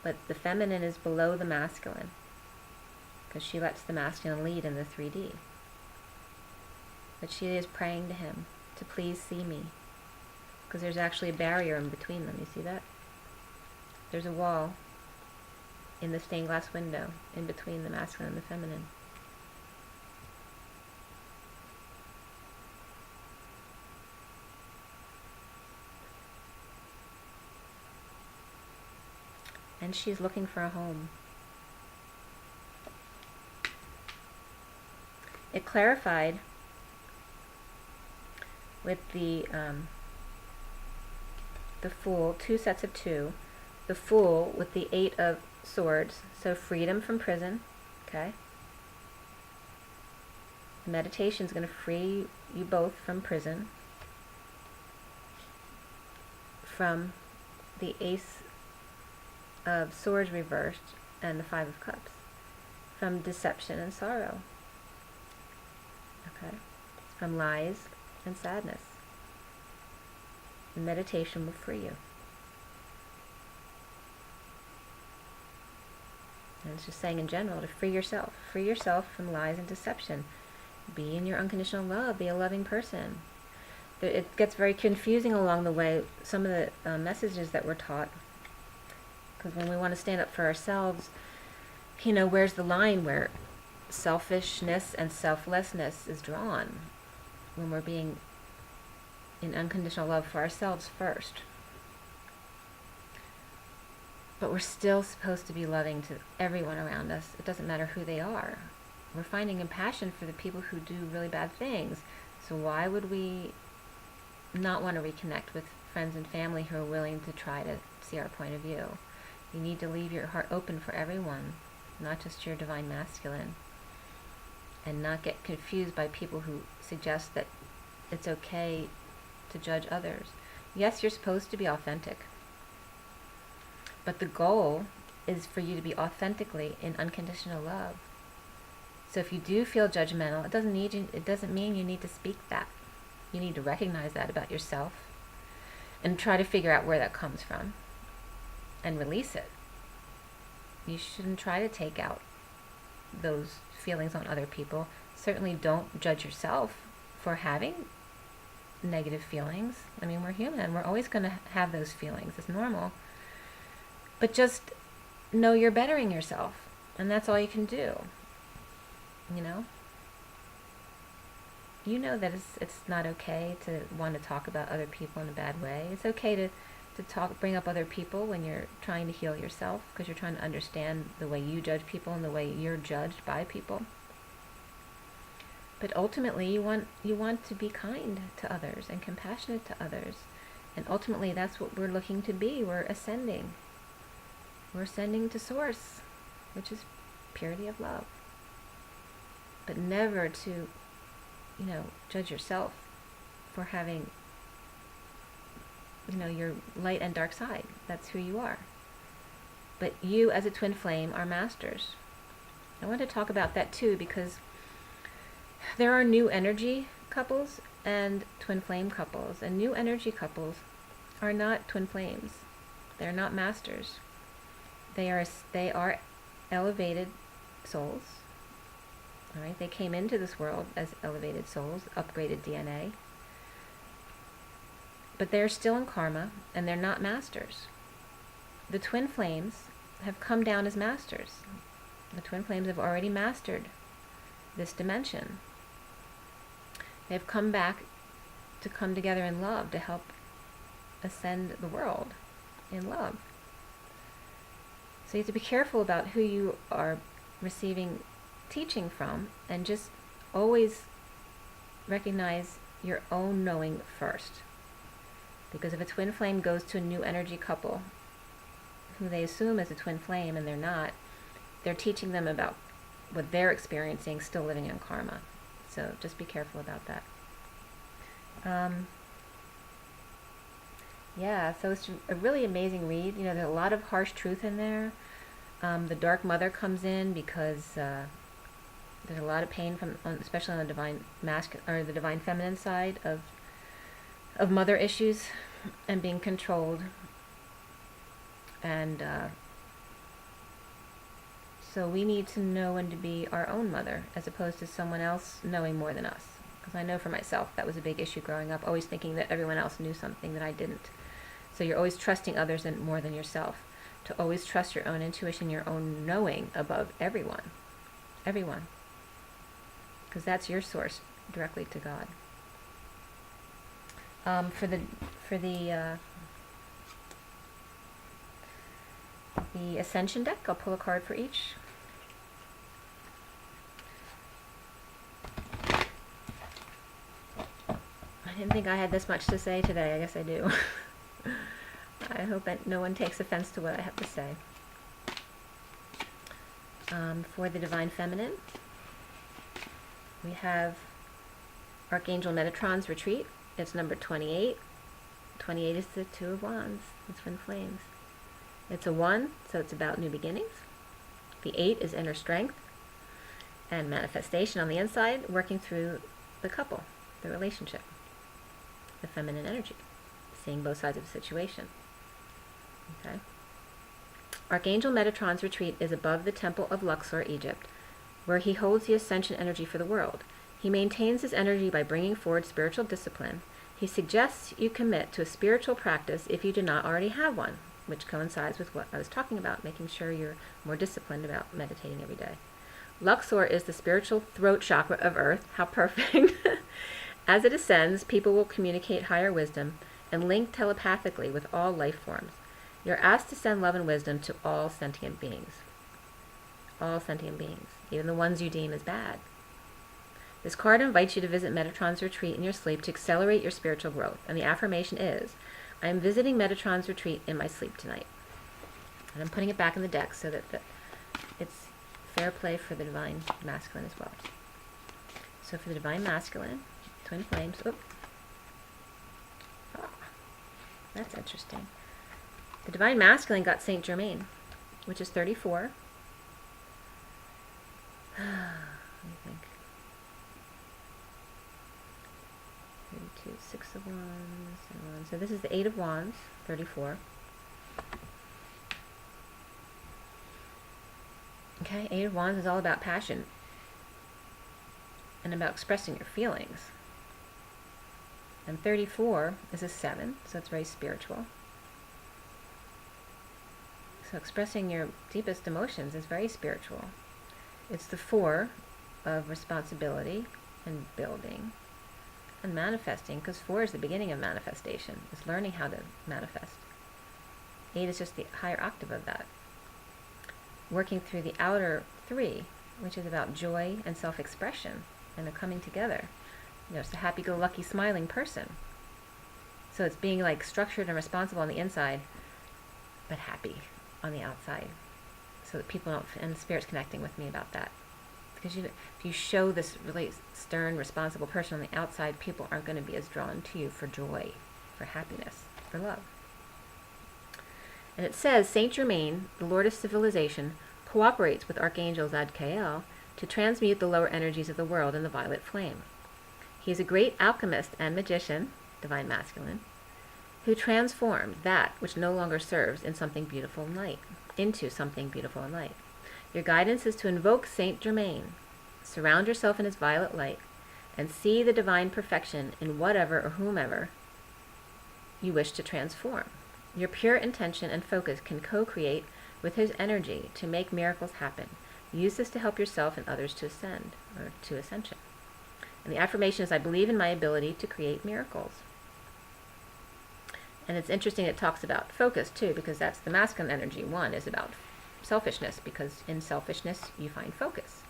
But the feminine is below the masculine, because she lets the masculine lead in the 3D. But she is praying to him to please see me, because there's actually a barrier in between them. You see that? There's a wall in the stained glass window in between the masculine and the feminine. And she's looking for a home. It clarified with the Fool, two sets of two. The Fool with the 8 of Swords, so freedom from prison. Okay. The meditation is going to free you both from prison, from the Ace of Swords reversed and the 5 of Cups, from deception and sorrow. Okay. From lies and sadness. The meditation will free you. And it's just saying in general to free yourself. Free yourself from lies and deception. Be in your unconditional love. Be a loving person. It gets very confusing along the way, some of the messages that we're taught. Because when we want to stand up for ourselves, where's the line where selfishness and selflessness is drawn? When we're being in unconditional love for ourselves first. But we're still supposed to be loving to everyone around us. It doesn't matter who they are. We're finding compassion for the people who do really bad things. So why would we not want to reconnect with friends and family who are willing to try to see our point of view? You need to leave your heart open for everyone, not just your divine masculine. And not get confused by people who suggest that it's okay to judge others. Yes, you're supposed to be authentic. But the goal is for you to be authentically in unconditional love. So if you do feel judgmental, it doesn't mean you need to speak that. You need to recognize that about yourself and try to figure out where that comes from and release it. You shouldn't try to take out those feelings on other people. Certainly don't judge yourself for having negative feelings. I mean, we're human. We're always going to have those feelings. It's normal. But just know you're bettering yourself, and that's all you can do. You know that it's not okay to want to talk about other people in a bad way. It's okay to bring up other people when you're trying to heal yourself, because you're trying to understand the way you judge people and the way you're judged by people. But ultimately, you want to be kind to others and compassionate to others. And ultimately, that's what we're looking to be. We're ascending. We're ascending to Source, which is purity of love. But never to, judge yourself for having, your light and dark side. That's who you are. But you, as a twin flame, are masters. I want to talk about that too, because there are new energy couples and twin flame couples. And new energy couples are not twin flames. They're not masters. They are elevated souls. All right, they came into this world as elevated souls, upgraded DNA. But they're still in karma, and they're not masters. The twin flames have come down as masters. The twin flames have already mastered this dimension. They've come back to come together in love, to help ascend the world in love. So you have to be careful about who you are receiving teaching from, and just always recognize your own knowing first. Because if a twin flame goes to a new energy couple who they assume is a twin flame and they're not, they're teaching them about what they're experiencing, still living in karma. So just be careful about that. So it's a really amazing read. There's a lot of harsh truth in there. The Dark Mother comes in because there's a lot of pain especially on the divine the divine feminine side of mother issues and being controlled. And so we need to know when to be our own mother, as opposed to someone else knowing more than us. Because I know for myself that was a big issue growing up, always thinking that everyone else knew something that I didn't. So you're always trusting others more than yourself. To always trust your own intuition, your own knowing above everyone. Everyone. Because that's your source directly to God. For the Ascension deck, I'll pull a card for each. I didn't think I had this much to say today. I guess I do. I hope that no one takes offense to what I have to say. For the Divine Feminine, we have Archangel Metatron's Retreat. It's number 28. 28 is the Two of Wands, the Twin Flames. It's a 1, so it's about new beginnings. The 8 is inner strength and manifestation on the inside, working through the couple, the relationship, the feminine energy, seeing both sides of the situation. Okay. Archangel Metatron's retreat is above the Temple of Luxor, Egypt, where he holds the ascension energy for the world. He maintains his energy by bringing forward spiritual discipline. He suggests you commit to a spiritual practice if you do not already have one, which coincides with what I was talking about, making sure you're more disciplined about meditating every day. Luxor is the spiritual throat chakra of Earth. How perfect. As it ascends, people will communicate higher wisdom and link telepathically with all life forms. You're asked to send love and wisdom to all sentient beings. All sentient beings, even the ones you deem as bad. This card invites you to visit Metatron's retreat in your sleep to accelerate your spiritual growth. And the affirmation is, I am visiting Metatron's retreat in my sleep tonight. And I'm putting it back in the deck so that it's fair play for the Divine Masculine as well. So for the Divine Masculine, Twin Flames, that's interesting. The Divine Masculine got Saint Germain, which is 34. Let me think. 32, 6 of Wands, and 1. So this is the 8 of Wands, 34. Okay, 8 of Wands is all about passion and about expressing your feelings. And 34 is a 7, so it's very spiritual. So expressing your deepest emotions is very spiritual. It's the 4 of responsibility and building and manifesting, because 4 is the beginning of manifestation. It's learning how to manifest. 8 is just the higher octave of that. Working through the outer 3, which is about joy and self-expression, and the coming together. It's a happy-go-lucky, smiling person. So it's being like structured and responsible on the inside, but happy on the outside. So that people don't, and the Spirit's connecting with me about that. Because if you show this really stern, responsible person on the outside, people aren't going to be as drawn to you for joy, for happiness, for love. And it says, Saint Germain, the Lord of Civilization, cooperates with Archangel Zadkiel to transmute the lower energies of the world in the violet flame. He is a great alchemist and magician, divine masculine, who transformed that which no longer serves in something beautiful and light, into something beautiful and light. Your guidance is to invoke Saint Germain, surround yourself in his violet light, and see the divine perfection in whatever or whomever you wish to transform. Your pure intention and focus can co-create with his energy to make miracles happen. Use this to help yourself and others to ascend, or to ascension. And the affirmation is, I believe in my ability to create miracles. And it's interesting it talks about focus too, because that's the masculine energy. 1 is about selfishness, because in selfishness you find focus.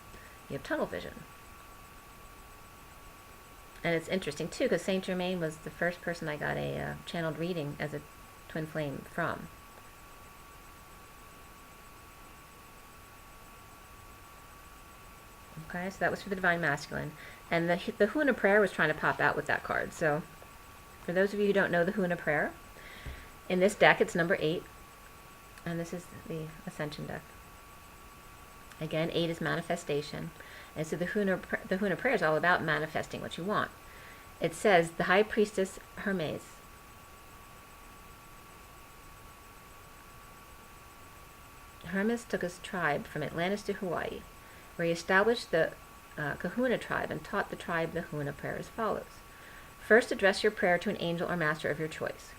You have tunnel vision. And it's interesting too, because Saint Germain was the first person I got a channeled reading as a twin flame from. Okay, so that was for the divine masculine. And the Huna prayer was trying to pop out with that card. So for those of you who don't know the Huna prayer, in this deck it's number 8. And this is the Ascension deck. Again, 8 is manifestation. And so the Huna prayer is all about manifesting what you want. It says, the High Priestess Hermes took his tribe from Atlantis to Hawaii, where he established the Kahuna tribe and taught the tribe the Huna prayer as follows. First, address your prayer to an angel or master of your choice.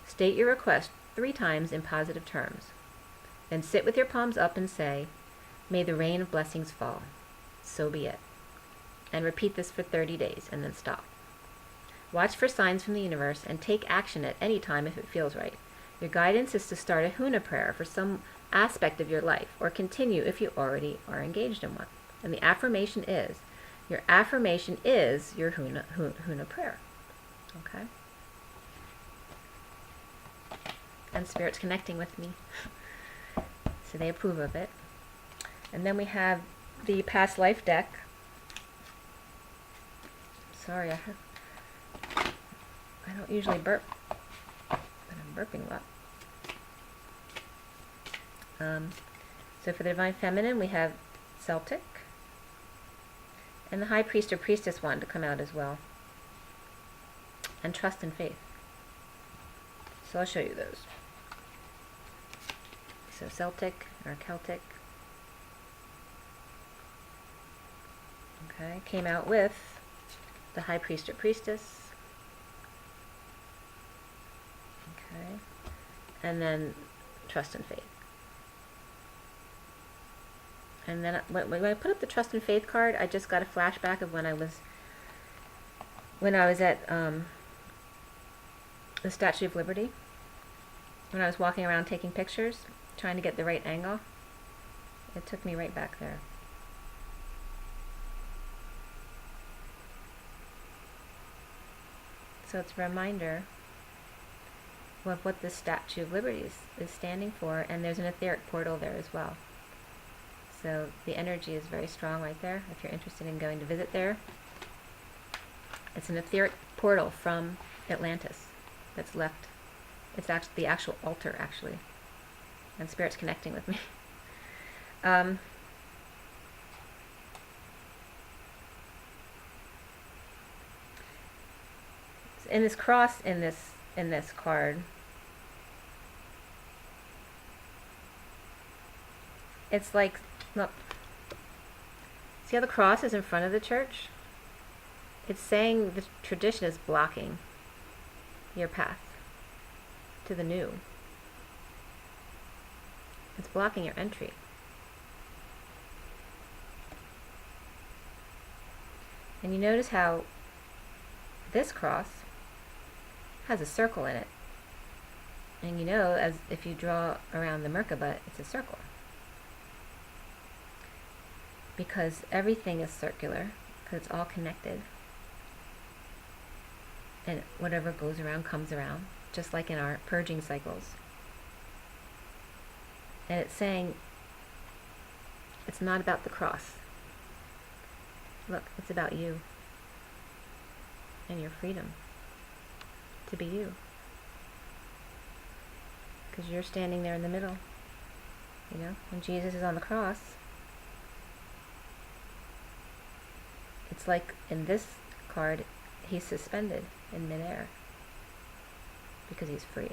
State your request 3 times in positive terms. Then sit with your palms up and say, may the rain of blessings fall. So be it. And repeat this for 30 days and then stop. Watch for signs from the universe and take action at any time if it feels right. Your guidance is to start a Huna prayer for some aspect of your life, or continue if you already are engaged in one. And the affirmation is, your affirmation is your Huna prayer. Okay? And Spirit's connecting with me. So they approve of it. And then we have the past life deck. Sorry, I don't usually burp, but I'm burping a lot. So for the Divine Feminine, we have Celtic. And the High Priest or Priestess wanted to come out as well. And Trust and Faith. So I'll show you those. So Celtic or Celtic. Okay, came out with the High Priest or Priestess. Okay, and then Trust and Faith. And then when I put up the Trust and Faith card, I just got a flashback of when I was at the Statue of Liberty. When I was walking around taking pictures, trying to get the right angle. It took me right back there. So it's a reminder of what the Statue of Liberty is standing for, and there's an etheric portal there as well. So the energy is very strong right there, if you're interested in going to visit there. It's an etheric portal from Atlantis that's left. It's actually the actual altar, actually. And Spirit's connecting with me. In this cross in this card, it's like, look, see how the cross is in front of the church? It's saying the tradition is blocking your path to the new. It's blocking your entry. And you notice how this cross has a circle in it. And you know, as if you draw around the Merkaba, it's a circle. Because everything is circular, because it's all connected. And whatever goes around comes around, just like in our purging cycles. And it's saying, it's not about the cross. Look, it's about you and your freedom to be you. Because you're standing there in the middle. You know, when Jesus is on the cross, it's like in this card, he's suspended in midair because he's free.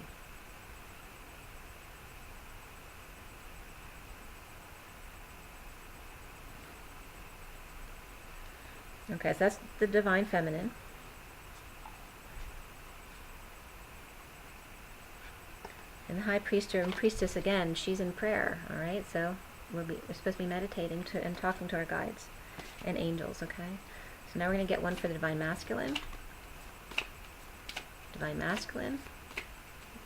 Okay, so that's the Divine Feminine. And the High Priester and Priestess, again, she's in prayer, all right? So we're supposed to be meditating and talking to our guides and angels, okay? So now we're going to get one for the Divine Masculine. Divine Masculine.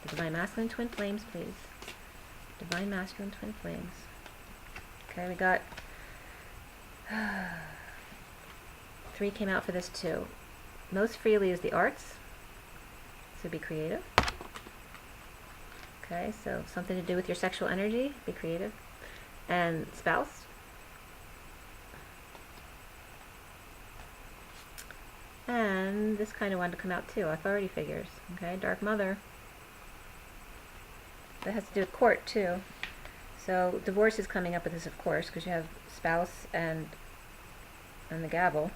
The Divine Masculine Twin Flames, please. Divine Masculine Twin Flames. Okay, we got... 3 came out for this too. Most freely is the arts. So be creative. Okay, so something to do with your sexual energy. Be creative. And spouse. And this kind of wanted to come out too. Authority figures. Okay, Dark Mother. That has to do with court too. So divorce is coming up with this, of course, because you have spouse and the gavel.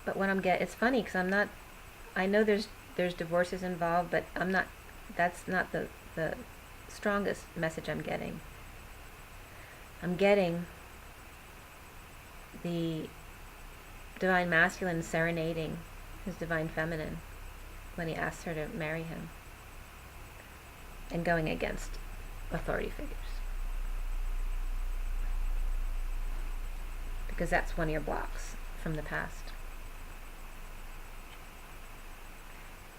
But when I'm it's funny because I'm not, I know there's divorces involved, but I'm not, that's not the strongest message I'm getting. I'm getting the Divine Masculine serenading his Divine Feminine when he asks her to marry him and going against authority figures. Because that's one of your blocks from the past.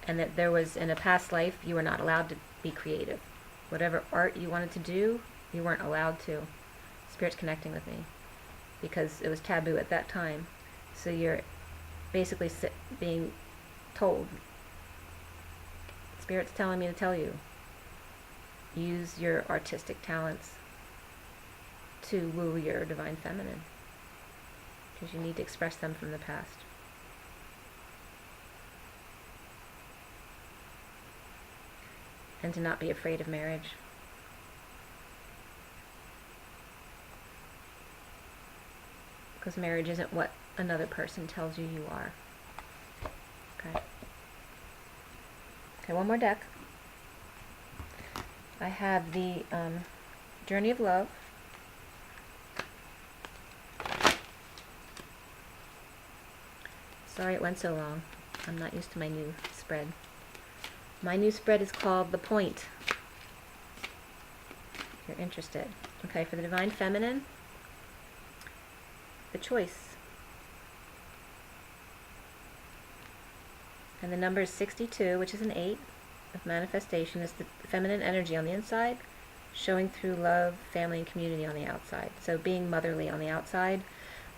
And that there was, in a past life, you were not allowed to be creative. Whatever art you wanted to do, you weren't allowed to. Spirit's connecting with me. Because it was taboo at that time. So you're basically being told. Spirit's telling me to tell you. Use your artistic talents to woo your Divine Feminine. Because you need to express them from the past. And to not be afraid of marriage. Because marriage isn't what another person tells you you are. Okay. Okay, one more deck. I have the Journey of Love. Sorry it went so long. I'm not used to my new spread. My new spread is called The Point. If you're interested. Okay, for the Divine Feminine, the Choice. And the number is 62, which is an 8 of manifestation. It's the feminine energy on the inside, showing through love, family, and community on the outside. So being motherly on the outside,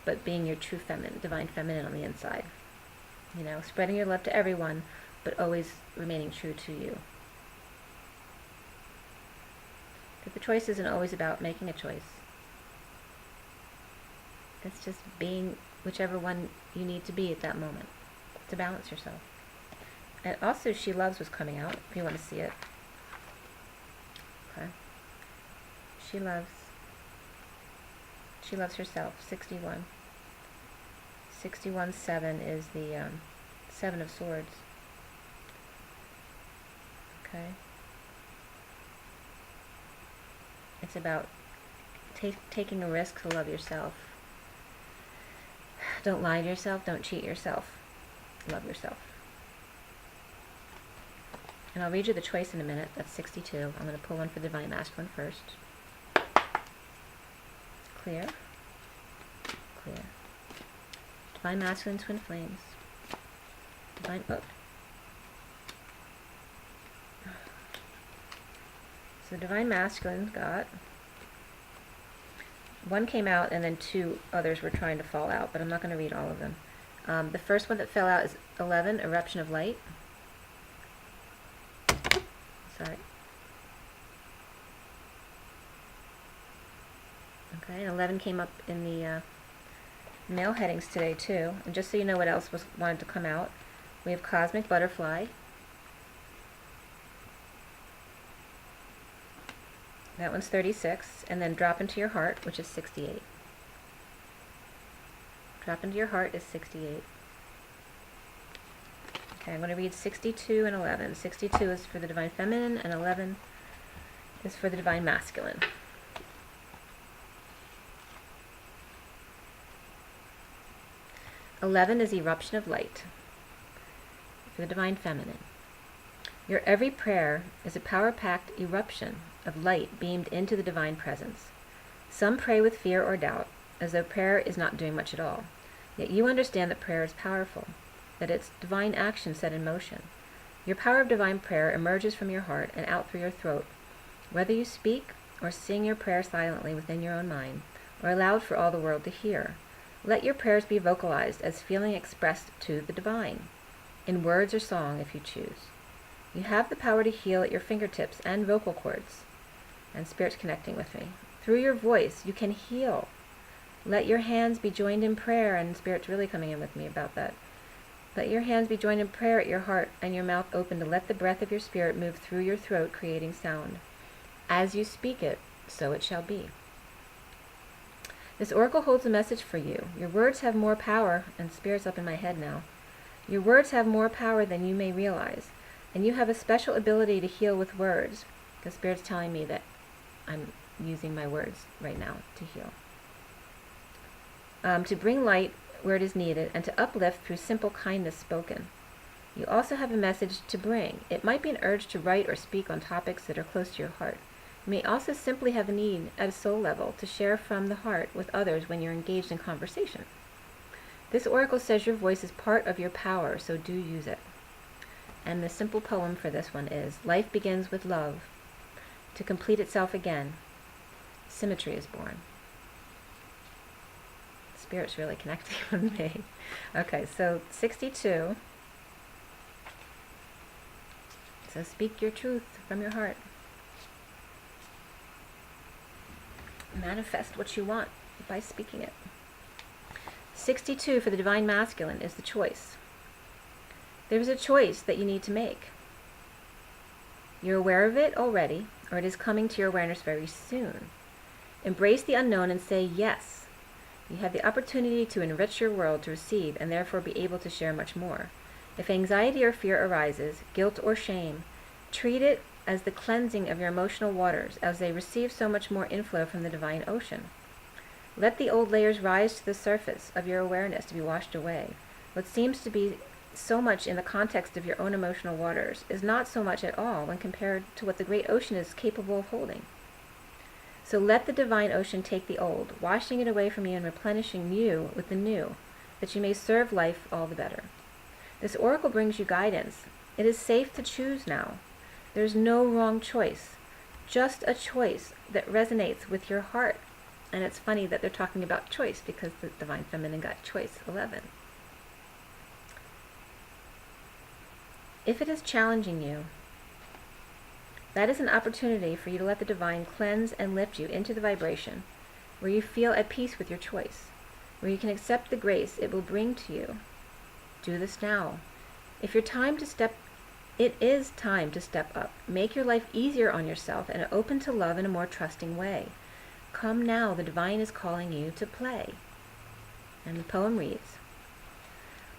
but being your true feminine, Divine Feminine on the inside. You know, spreading your love to everyone, but always remaining true to you. But the choice isn't always about making a choice. It's just being whichever one you need to be at that moment to balance yourself. And also She Loves was coming out, if you want to see it. Okay. She loves herself, 61. 61-7 is the 7 of Swords. Okay. It's about taking a risk to love yourself. Don't lie to yourself. Don't cheat yourself. Love yourself. And I'll read you the choice in a minute. That's 62. I'm going to pull one for Divine Masculine first. Clear. clear. Divine Masculine Twin Flames. Divine, So Divine Masculine got, one came out and then two others were trying to fall out, but I'm not going to read all of them. The first one that fell out is 11, Eruption of Light. Sorry. Okay, and 11 came up in the male headings today too. And just so you know what else wanted to come out, we have Cosmic Butterfly. That one's 36, and then Drop Into Your Heart, which is 68. Drop Into Your Heart is 68. Okay, I'm going to read 62 and 11. 62 is for the Divine Feminine, and 11 is for the Divine Masculine. Eleven is Eruption of Light for the Divine Feminine. Your every prayer is a power-packed eruption of light beamed into the Divine Presence. Some pray with fear or doubt, as though prayer is not doing much at all. Yet you understand that prayer is powerful, that it's divine action set in motion. Your power of divine prayer emerges from your heart and out through your throat. Whether you speak or sing your prayer silently within your own mind, or aloud for all the world to hear, let your prayers be vocalized as feeling expressed to the divine, in words or song if you choose. You have the power to heal at your fingertips and vocal cords. And Spirit's connecting with me. Through your voice, you can heal. Let your hands be joined in prayer, and Spirit's really coming in with me about that. Let your hands be joined in prayer at your heart and your mouth open to let the breath of your spirit move through your throat, creating sound. As you speak it, so it shall be. This oracle holds a message for you. Your words have more power, and Spirit's up in my head now. Your words have more power than you may realize, and you have a special ability to heal with words, because Spirit's telling me that I'm using my words right now to heal. To bring light where it is needed, and to uplift through simple kindness spoken. You also have a message to bring. It might be an urge to write or speak on topics that are close to your heart. You may also simply have a need at a soul level to share from the heart with others when you're engaged in conversation. This oracle says your voice is part of your power, so do use it. And the simple poem for this one is, life begins with love. To complete itself again, symmetry is born. Spirit's really connecting with me. Okay, so 62. So speak your truth from your heart. Manifest what you want by speaking it. 62 for the Divine Masculine is the choice. There is a choice that you need to make. You're aware of it already, or it is coming to your awareness very soon. Embrace the unknown and say yes. You have the opportunity to enrich your world to receive and therefore be able to share much more. If anxiety or fear arises, guilt or shame, treat it as the cleansing of your emotional waters as they receive so much more inflow from the divine ocean. Let the old layers rise to the surface of your awareness to be washed away. What seems to be so much in the context of your own emotional waters is not so much at all when compared to what the great ocean is capable of holding. So let the divine ocean take the old, washing it away from you and replenishing you with the new, that you may serve life all the better. This oracle brings you guidance. It is safe to choose now. There's no wrong choice, just a choice that resonates with your heart. And it's funny that they're talking about choice because the Divine Feminine got choice 11. If it is challenging you, that is an opportunity for you to let the divine cleanse and lift you into the vibration where you feel at peace with your choice, where you can accept the grace it will bring to you. Do this now. It is time to step up. Make your life easier on yourself and open to love in a more trusting way. Come now, the divine is calling you to play. And the poem reads,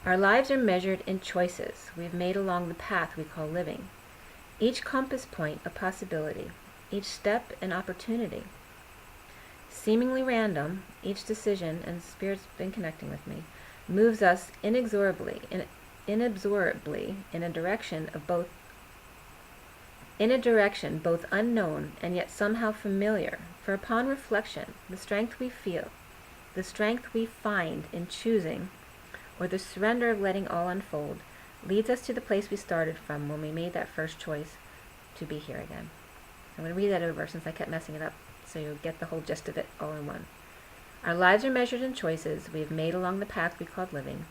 our lives are measured in choices we've made along the path we call living. Each compass point a possibility, each step an opportunity. Seemingly random, each decision, and Spirit's been connecting with me, moves us inexorably in a direction both unknown and yet somehow familiar, for upon reflection, the strength we feel The strength we find in choosing, or the surrender of letting all unfold, leads us to the place we started from when we made that first choice to be here again. I'm going to read that over since I kept messing it up, so you'll get the whole gist of it all in one. Our lives are measured in choices we have made along the path we called living.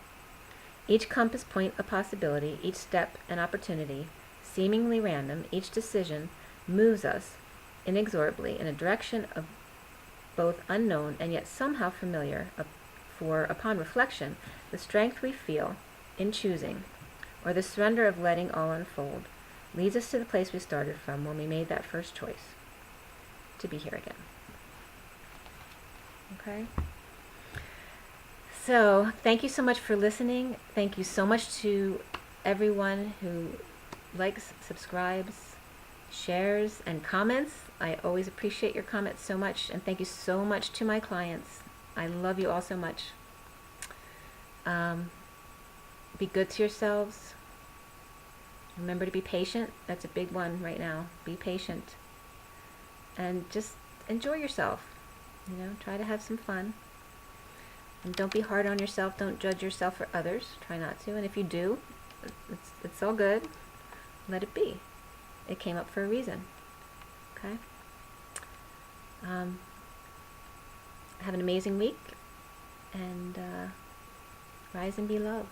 Each compass point a possibility, each step an opportunity, seemingly random. Each decision moves us inexorably in a direction of both unknown and yet somehow familiar, for upon reflection, the strength we feel in choosing, or the surrender of letting all unfold, leads us to the place we started from when we made that first choice to be here again. Okay? So, thank you so much for listening. Thank you so much to everyone who likes, subscribes, shares, and comments. I always appreciate your comments so much, and thank you so much to my clients. I love you all so much. Be good to yourselves. Remember to be patient. That's a big one right now. Be patient. And just enjoy yourself. Try to have some fun. And don't be hard on yourself. Don't judge yourself or others. Try not to. And if you do, it's all good. Let it be. It came up for a reason. Okay? Have an amazing week. And rise and be love.